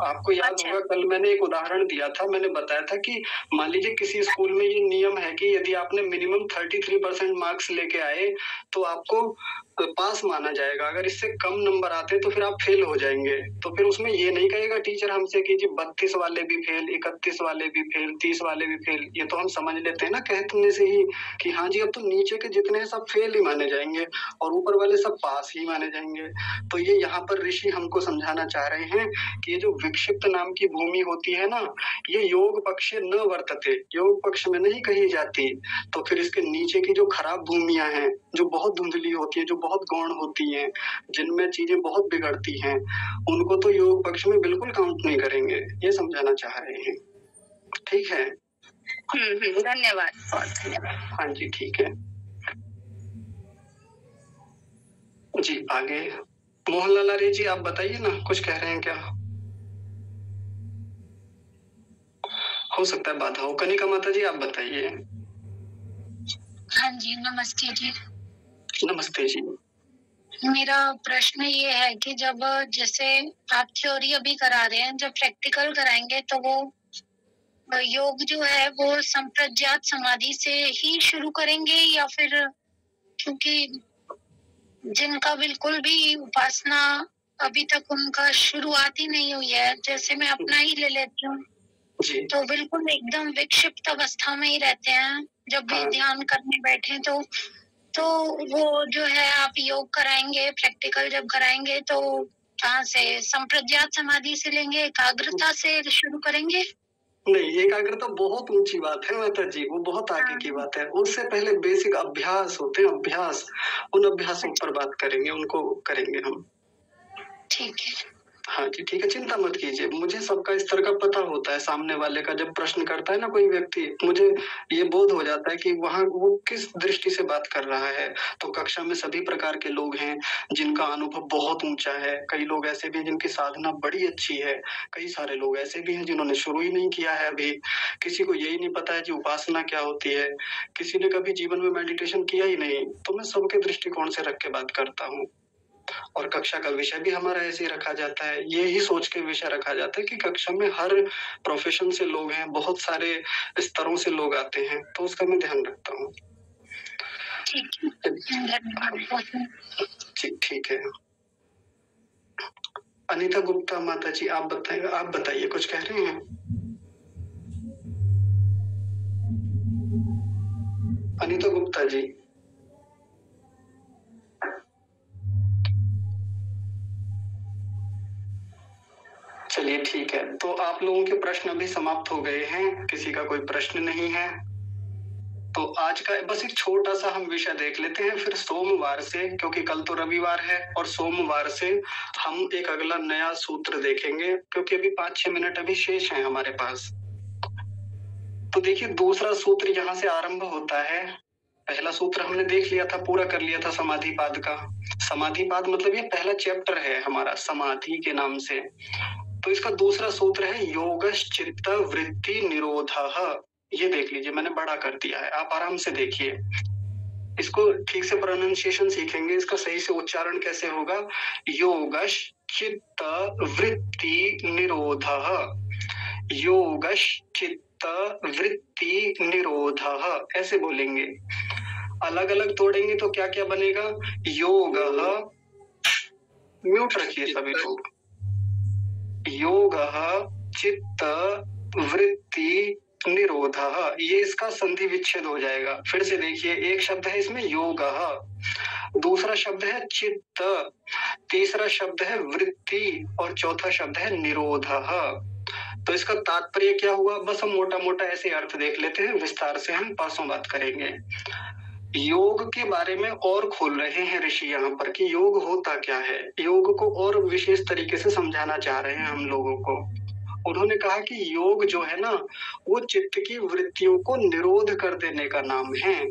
Speaker 1: आपको याद होगा कल मैंने एक उदाहरण दिया था, मैंने बताया था कि मान लीजिए किसी स्कूल में ये नियम है कि यदि आपने मिनिमम 33% मार्क्स लेके आए तो आपको पास माना जाएगा, अगर इससे कम नंबर आते तो फिर आप फेल हो जाएंगे। तो फिर उसमें ये नहीं कहेगा टीचर हमसे कि जी 32 वाले भी फेल, 31 वाले भी फेल, 30 वाले भी फेल। ये तो हम समझ लेते हैं ना कहने से ही कि हाँ जी अब तो नीचे के जितने सब फेल ही माने जाएंगे और ऊपर वाले सब पास ही माने जाएंगे। तो ये यहाँ पर ऋषि हमको समझाना चाह रहे हैं कि ये जो विक्षिप्त नाम की भूमि होती है ना, ये योग पक्ष न वर्तते, योग पक्ष में नहीं कही जाती। तो फिर इसके नीचे की जो खराब भूमियां हैं, जो बहुत धुंधली होती है, जो बहुत गौण होती हैं, जिनमें चीजें बहुत बिगड़ती हैं, उनको तो योग पक्ष में बिल्कुल काउंट नहीं करेंगे, ये समझाना चाह रहे हैं। ठीक है,
Speaker 9: धन्यवाद, बहुत धन्यवाद।
Speaker 1: हाँ जी ठीक है जी। आगे मोहनलाल आर्य जी आप बताइए ना, कुछ कह रहे हैं क्या? हो सकता है बाधा हो। कनिका माता जी आप बताइए।
Speaker 11: हाँ जी, नमस्ते जी।
Speaker 1: नमस्ते जी।
Speaker 11: मेरा प्रश्न ये है कि जब जैसे आप थ्योरी अभी करा रहे हैं, जब प्रैक्टिकल कराएंगे तो वो योग जो है वो संप्रज्ञात समाधि से ही शुरू करेंगे, या फिर क्योंकि जिनका बिल्कुल भी उपासना अभी तक उनका शुरुआत ही नहीं हुई है, जैसे मैं अपना ही ले लेती हूँ, तो बिल्कुल एकदम विक्षिप्त अवस्था में ही रहते हैं, जब भी ध्यान करने बैठे तो वो जो है आप योग कराएंगे, प्रैक्टिकल जब कराएंगे तो कहाँ से, संप्रज्ञात समाधि से लेंगे, एकाग्रता से शुरू करेंगे?
Speaker 1: नहीं, एकाग्रता बहुत ऊंची बात है माता जी, वो बहुत आगे की बात है। उससे पहले बेसिक अभ्यास होते हैं, अभ्यास, उन अभ्यासों पर बात करेंगे, उनको करेंगे हम।
Speaker 11: ठीक है,
Speaker 1: हाँ जी ठीक है, चिंता मत कीजिए। मुझे सबका स्तर का पता होता है, सामने वाले का जब प्रश्न करता है ना कोई व्यक्ति, मुझे ये बोध हो जाता है कि वहाँ वो किस दृष्टि से बात कर रहा है। तो कक्षा में सभी प्रकार के लोग हैं जिनका अनुभव बहुत ऊंचा है, कई लोग ऐसे भी हैं जिनकी साधना बड़ी अच्छी है, कई सारे लोग ऐसे भी हैं जिन्होंने शुरू ही नहीं किया है अभी, किसी को यही नहीं पता है कि उपासना क्या होती है, किसी ने कभी जीवन में मेडिटेशन किया ही नहीं। तो मैं सबके दृष्टिकोण से रख के बात करता हूँ, और कक्षा का विषय भी हमारा ऐसे ही रखा जाता है, ये ही सोच के विषय रखा जाता है कि कक्षा में हर प्रोफेशन से लोग हैं, बहुत सारे स्तरों से लोग आते हैं, तो उसका मैं ध्यान रखता हूँ। ठीक है। अनीता गुप्ता माता जी आप बताइए, कुछ कह रहे हैं? अनीता गुप्ता जी। चलिए ठीक है, तो आप लोगों के प्रश्न अभी समाप्त हो गए हैं, किसी का कोई प्रश्न नहीं है, तो आज का बस एक छोटा सा हम विषय देख लेते हैं। फिर सोमवार से, क्योंकि कल तो रविवार है, और सोमवार से हम एक अगला नया सूत्र देखेंगे, क्योंकि अभी 5-6 मिनट अभी शेष हैं हमारे पास। तो देखिए दूसरा सूत्र यहाँ से आरंभ होता है। पहला सूत्र हमने देख लिया था, पूरा कर लिया था समाधिपाद का। समाधिपाद मतलब ये पहला चैप्टर है हमारा समाधि के नाम से। तो इसका दूसरा सूत्र है योगश्चित्त वृत्ति निरोधः। ये देख लीजिए, मैंने बड़ा कर दिया है, आप आराम से देखिए, इसको ठीक से प्रोनाउंसिएशन सीखेंगे, इसका सही से उच्चारण कैसे होगा। योगश्चित्त वृत्ति निरोधः, योगश्चित्त वृत्ति निरोधः, ऐसे बोलेंगे। अलग अलग तोड़ेंगे तो क्या क्या बनेगा। योगः, म्यूट रखिए सभी लोग, योगः चित्त वृत्ति निरोधः, ये इसका संधि विच्छेद हो जाएगा। फिर से देखिए, एक शब्द है इसमें योगः, दूसरा शब्द है चित्त, तीसरा शब्द है वृत्ति, और चौथा शब्द है निरोधः। तो इसका तात्पर्य क्या हुआ, बस हम मोटा मोटा ऐसे अर्थ देख लेते हैं, विस्तार से हम परसों बात करेंगे। योग के बारे में और खोल रहे हैं ऋषि यहाँ पर कि योग होता क्या है, योग को और विशेष तरीके से समझाना चाह रहे हैं हम लोगों को। उन्होंने कहा कि योग जो है ना, वो चित्त की वृत्तियों को निरोध कर देने का नाम है।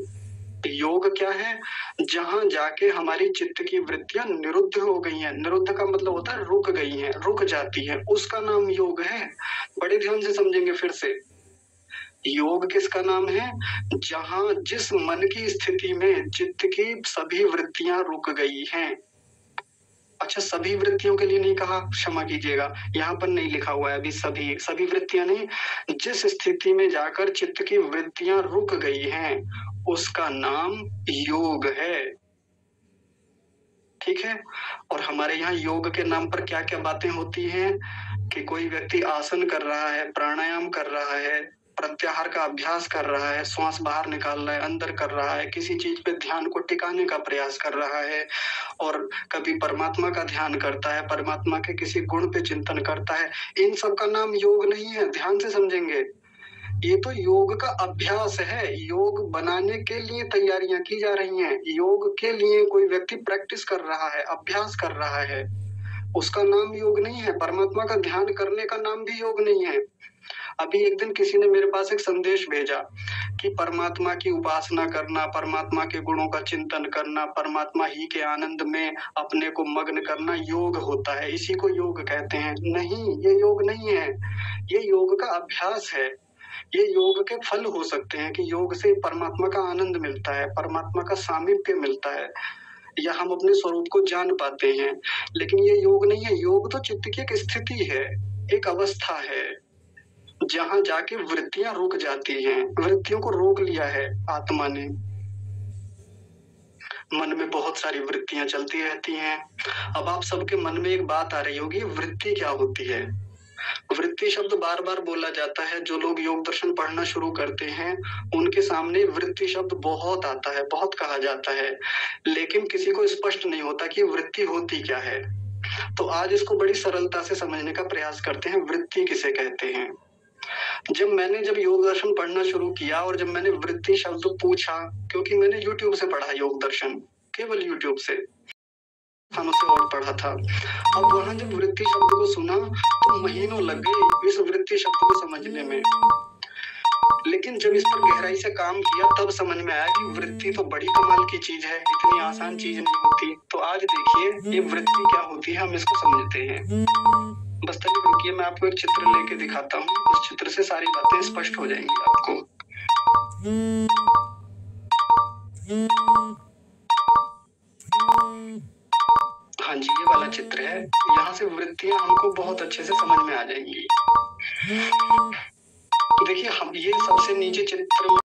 Speaker 1: योग क्या है, जहां जाके हमारी चित्त की वृत्तियां निरुद्ध हो गई हैं। निरुद्ध का मतलब होता है रुक गई हैं, रुक जाती हैं, उसका नाम योग है। बड़े ध्यान से समझेंगे फिर से, योग किसका नाम है, जहां जिस मन की स्थिति में चित्त की सभी वृत्तियां रुक गई हैं। अच्छा, सभी वृत्तियों के लिए नहीं कहा, क्षमा कीजिएगा, यहाँ पर नहीं लिखा हुआ है अभी सभी वृत्तियां नहीं, जिस स्थिति में जाकर चित्त की वृत्तियां रुक गई हैं उसका नाम योग है। ठीक है, और हमारे यहाँ योग के नाम पर क्या क्या बातें होती हैं कि कोई व्यक्ति आसन कर रहा है, प्राणायाम कर रहा है, प्रत्याहार का अभ्यास कर रहा है, श्वास बाहर निकाल रहा है, अंदर कर रहा है, किसी चीज पे ध्यान को टिकाने का प्रयास कर रहा है, और कभी परमात्मा का ध्यान करता है, परमात्मा के किसी गुण पे चिंतन करता है। इन सब का नाम योग नहीं है, ध्यान से समझेंगे। ये तो योग का अभ्यास है। योग बनाने के लिए तैयारियां की जा रही हैं। योग के लिए कोई व्यक्ति प्रैक्टिस कर रहा है, अभ्यास कर रहा है, उसका नाम योग नहीं है। परमात्मा का ध्यान करने का नाम भी योग नहीं है। अभी एक दिन किसी ने मेरे पास एक संदेश भेजा कि परमात्मा की उपासना करना, परमात्मा के गुणों का चिंतन करना, परमात्मा ही के आनंद में अपने को मग्न करना योग होता है, इसी को योग कहते हैं। नहीं, ये योग नहीं है, ये योग का अभ्यास है। ये योग के फल हो सकते हैं कि योग से परमात्मा का आनंद मिलता है, परमात्मा का सामीप्य मिलता है, या हम अपने स्वरूप को जान पाते हैं। लेकिन ये योग नहीं है। योग तो चित्त की एक स्थिति है, एक अवस्था है, जहां जाके वृत्तियां रुक जाती हैं। वृत्तियों को रोक लिया है आत्मा ने। मन में बहुत सारी वृत्तियां चलती रहती हैं। अब आप सबके मन में एक बात आ रही होगी, वृत्ति क्या होती है? वृत्ति शब्द बार बार बोला जाता है। जो लोग योग दर्शन पढ़ना शुरू करते हैं उनके सामने वृत्ति शब्द बहुत आता है, बहुत कहा जाता है, लेकिन किसी को स्पष्ट नहीं होता कि वृत्ति होती क्या है। तो आज इसको बड़ी सरलता से समझने का प्रयास करते हैं। वृत्ति किसे कहते हैं? जब योग दर्शन पढ़ना शुरू किया और जब मैंने वृत्ति शब्द पूछा, क्योंकि मैंने YouTube से पढ़ा योग दर्शन, केवल YouTube से से और पढ़ा था। अब वहां जब वृत्ति शब्द को सुना तो महीनों लग गए इस वृत्ति शब्द को समझने में। लेकिन जब इस पर गहराई से काम किया तब समझ में आया कि वृत्ति तो बड़ी कमाल की चीज है, इतनी आसान चीज नहीं होती। तो आज देखिए ये वृत्ति क्या होती है, हम इसको समझते हैं। बस तनिक रुकिए, मैं आपको एक चित्र लेके दिखाता हूँ। उस चित्र से सारी बातें स्पष्ट हो जाएंगी आपको। हाँ जी, ये वाला चित्र है। यहाँ से वृत्तियां हमको बहुत अच्छे से समझ में आ जाएंगी। देखिए, हम ये सबसे नीचे चित्र में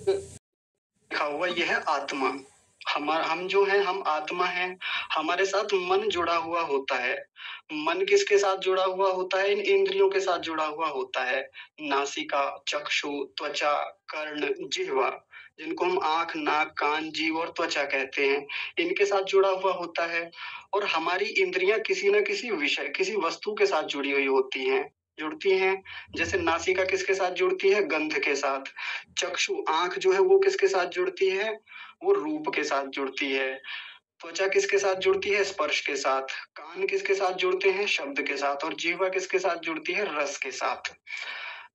Speaker 1: लिखा हुआ ये है आत्मा। हम जो है, हम आत्मा हैं। हमारे साथ मन जुड़ा हुआ होता है। मन किसके साथ जुड़ा हुआ होता है? इन इंद्रियों के साथ जुड़ा हुआ होता है। नासिका, चक्षु, त्वचा, कर्ण, जिह्वा, जिनको हम आंख, नाक, कान, जीव और त्वचा कहते हैं, इनके साथ जुड़ा हुआ होता है। और हमारी इंद्रियां किसी न किसी विषय, किसी वस्तु के साथ जुड़ी हुई होती हैं, जुड़ती हैं। जैसे नासिका किसके साथ जुड़ती है? गंध के साथ। चक्षु, आंख जो है वो किसके साथ जुड़ती है? वो रूप के साथ जुड़ती है। त्वचा किसके साथ जुड़ती है? स्पर्श के साथ। कान किसके साथ जुड़ते हैं? शब्द के साथ। और जीवा किसके साथ जुड़ती है? रस के साथ।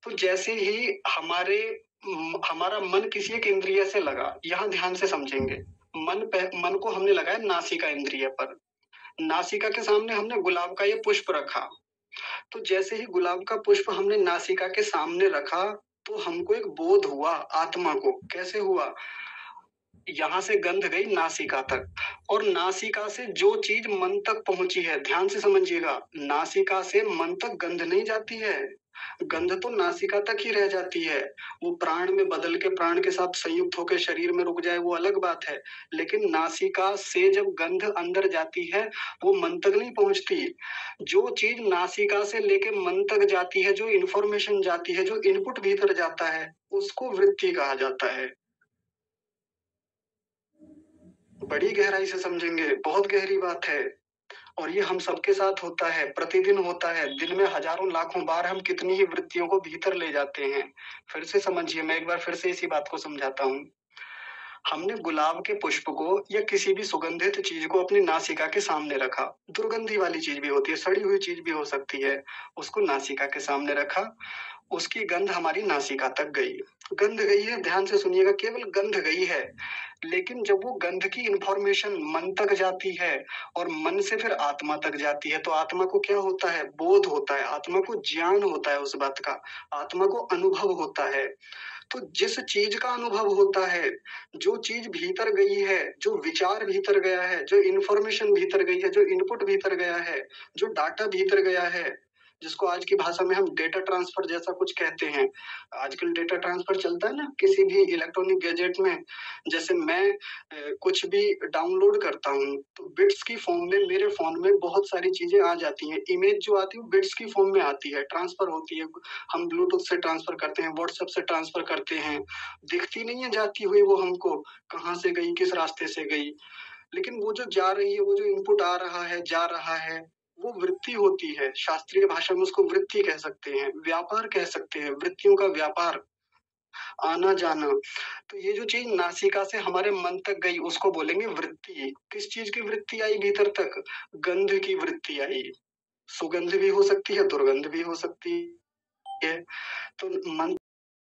Speaker 1: तो जैसे ही हमारा मन किसी एक इंद्रिय से लगा, यहाँ ध्यान से समझेंगे, मन को हमने लगाया नासिका इंद्रिय पर। नासिका के सामने हमने गुलाब का ये पुष्प रखा। तो जैसे ही गुलाब का पुष्प हमने नासिका के सामने रखा तो हमको एक बोध हुआ, आत्मा को। कैसे हुआ? यहाँ से गंध गई नासिका तक, और नासिका से जो चीज मन तक पहुंची है, ध्यान से समझिएगा, नासिका से मन तक गंध नहीं जाती है। गंध तो नासिका तक ही रह जाती है। वो प्राण में बदल के, प्राण के साथ संयुक्त होकर शरीर में रुक जाए, वो अलग बात है। लेकिन नासिका से जब गंध अंदर जाती है वो मन तक नहीं पहुंचती। जो चीज नासिका से लेके मन तक जाती है, जो इंफॉर्मेशन जाती है, जो इनपुट भीतर जाता है, उसको वृत्ति कहा जाता है। बड़ी गहराई से समझेंगे, बहुत गहरी बात है। और ये हम सबके साथ होता है, प्रतिदिन होता है। दिन में हजारों लाखों बार हम कितनी ही वृत्तियों को भीतर ले जाते हैं। फिर से समझिए, मैं एक बार फिर से इसी बात को समझाता हूँ। हमने गुलाब के पुष्प को या किसी भी सुगंधित चीज को अपनी नासिका के सामने रखा। दुर्गंधी वाली चीज भी होती है, सड़ी हुई चीज भी हो सकती है। उसको नासिका के सामने रखा, उसकी गंध हमारी नासिका तक गई। गंध गई है, ध्यान से सुनिएगा, केवल गंध गई है। लेकिन जब वो गंध की इंफॉर्मेशन मन तक जाती है और मन से फिर आत्मा तक जाती है, तो आत्मा को क्या होता है? बोध होता है। आत्मा को ज्ञान होता है उस बात का, आत्मा को अनुभव होता है। तो जिस चीज का अनुभव होता है, जो चीज भीतर गई है, जो विचार भीतर गया है, जो इंफॉर्मेशन भीतर गई है, जो इनपुट भीतर गया है, जो डाटा भीतर गया है, जिसको आज की भाषा में हम डेटा ट्रांसफर जैसा कुछ कहते हैं। आजकल डेटा ट्रांसफर चलता है ना किसी भी इलेक्ट्रॉनिक गैजेट में। जैसे मैं कुछ भी डाउनलोड करता हूँ तो बिट्स की फॉर्म में मेरे फोन में बहुत सारी चीजें आ जाती हैं। इमेज जो आती है वो बिट्स की फॉर्म में आती है, ट्रांसफर होती है। हम ब्लूटूथ से ट्रांसफर करते हैं, व्हाट्सएप से ट्रांसफर करते हैं। दिखती नहीं है जाती हुई वो हमको, कहाँ से गई, किस रास्ते से गई। लेकिन वो जो जा रही है, वो जो इनपुट आ रहा है, जा रहा है, वो वृत्ति होती है। शास्त्रीय भाषा में उसको वृत्ति कह सकते हैं, व्यापार कह सकते हैं, वृत्तियों का व्यापार। आना जाना। तो ये जो चीज नासिका से हमारे मन तक गई उसको बोलेंगे वृत्ति। किस चीज की वृत्ति आई भीतर तक? गंध की वृत्ति आई। सुगंध भी हो सकती है, दुर्गंध भी हो सकती है। तो मन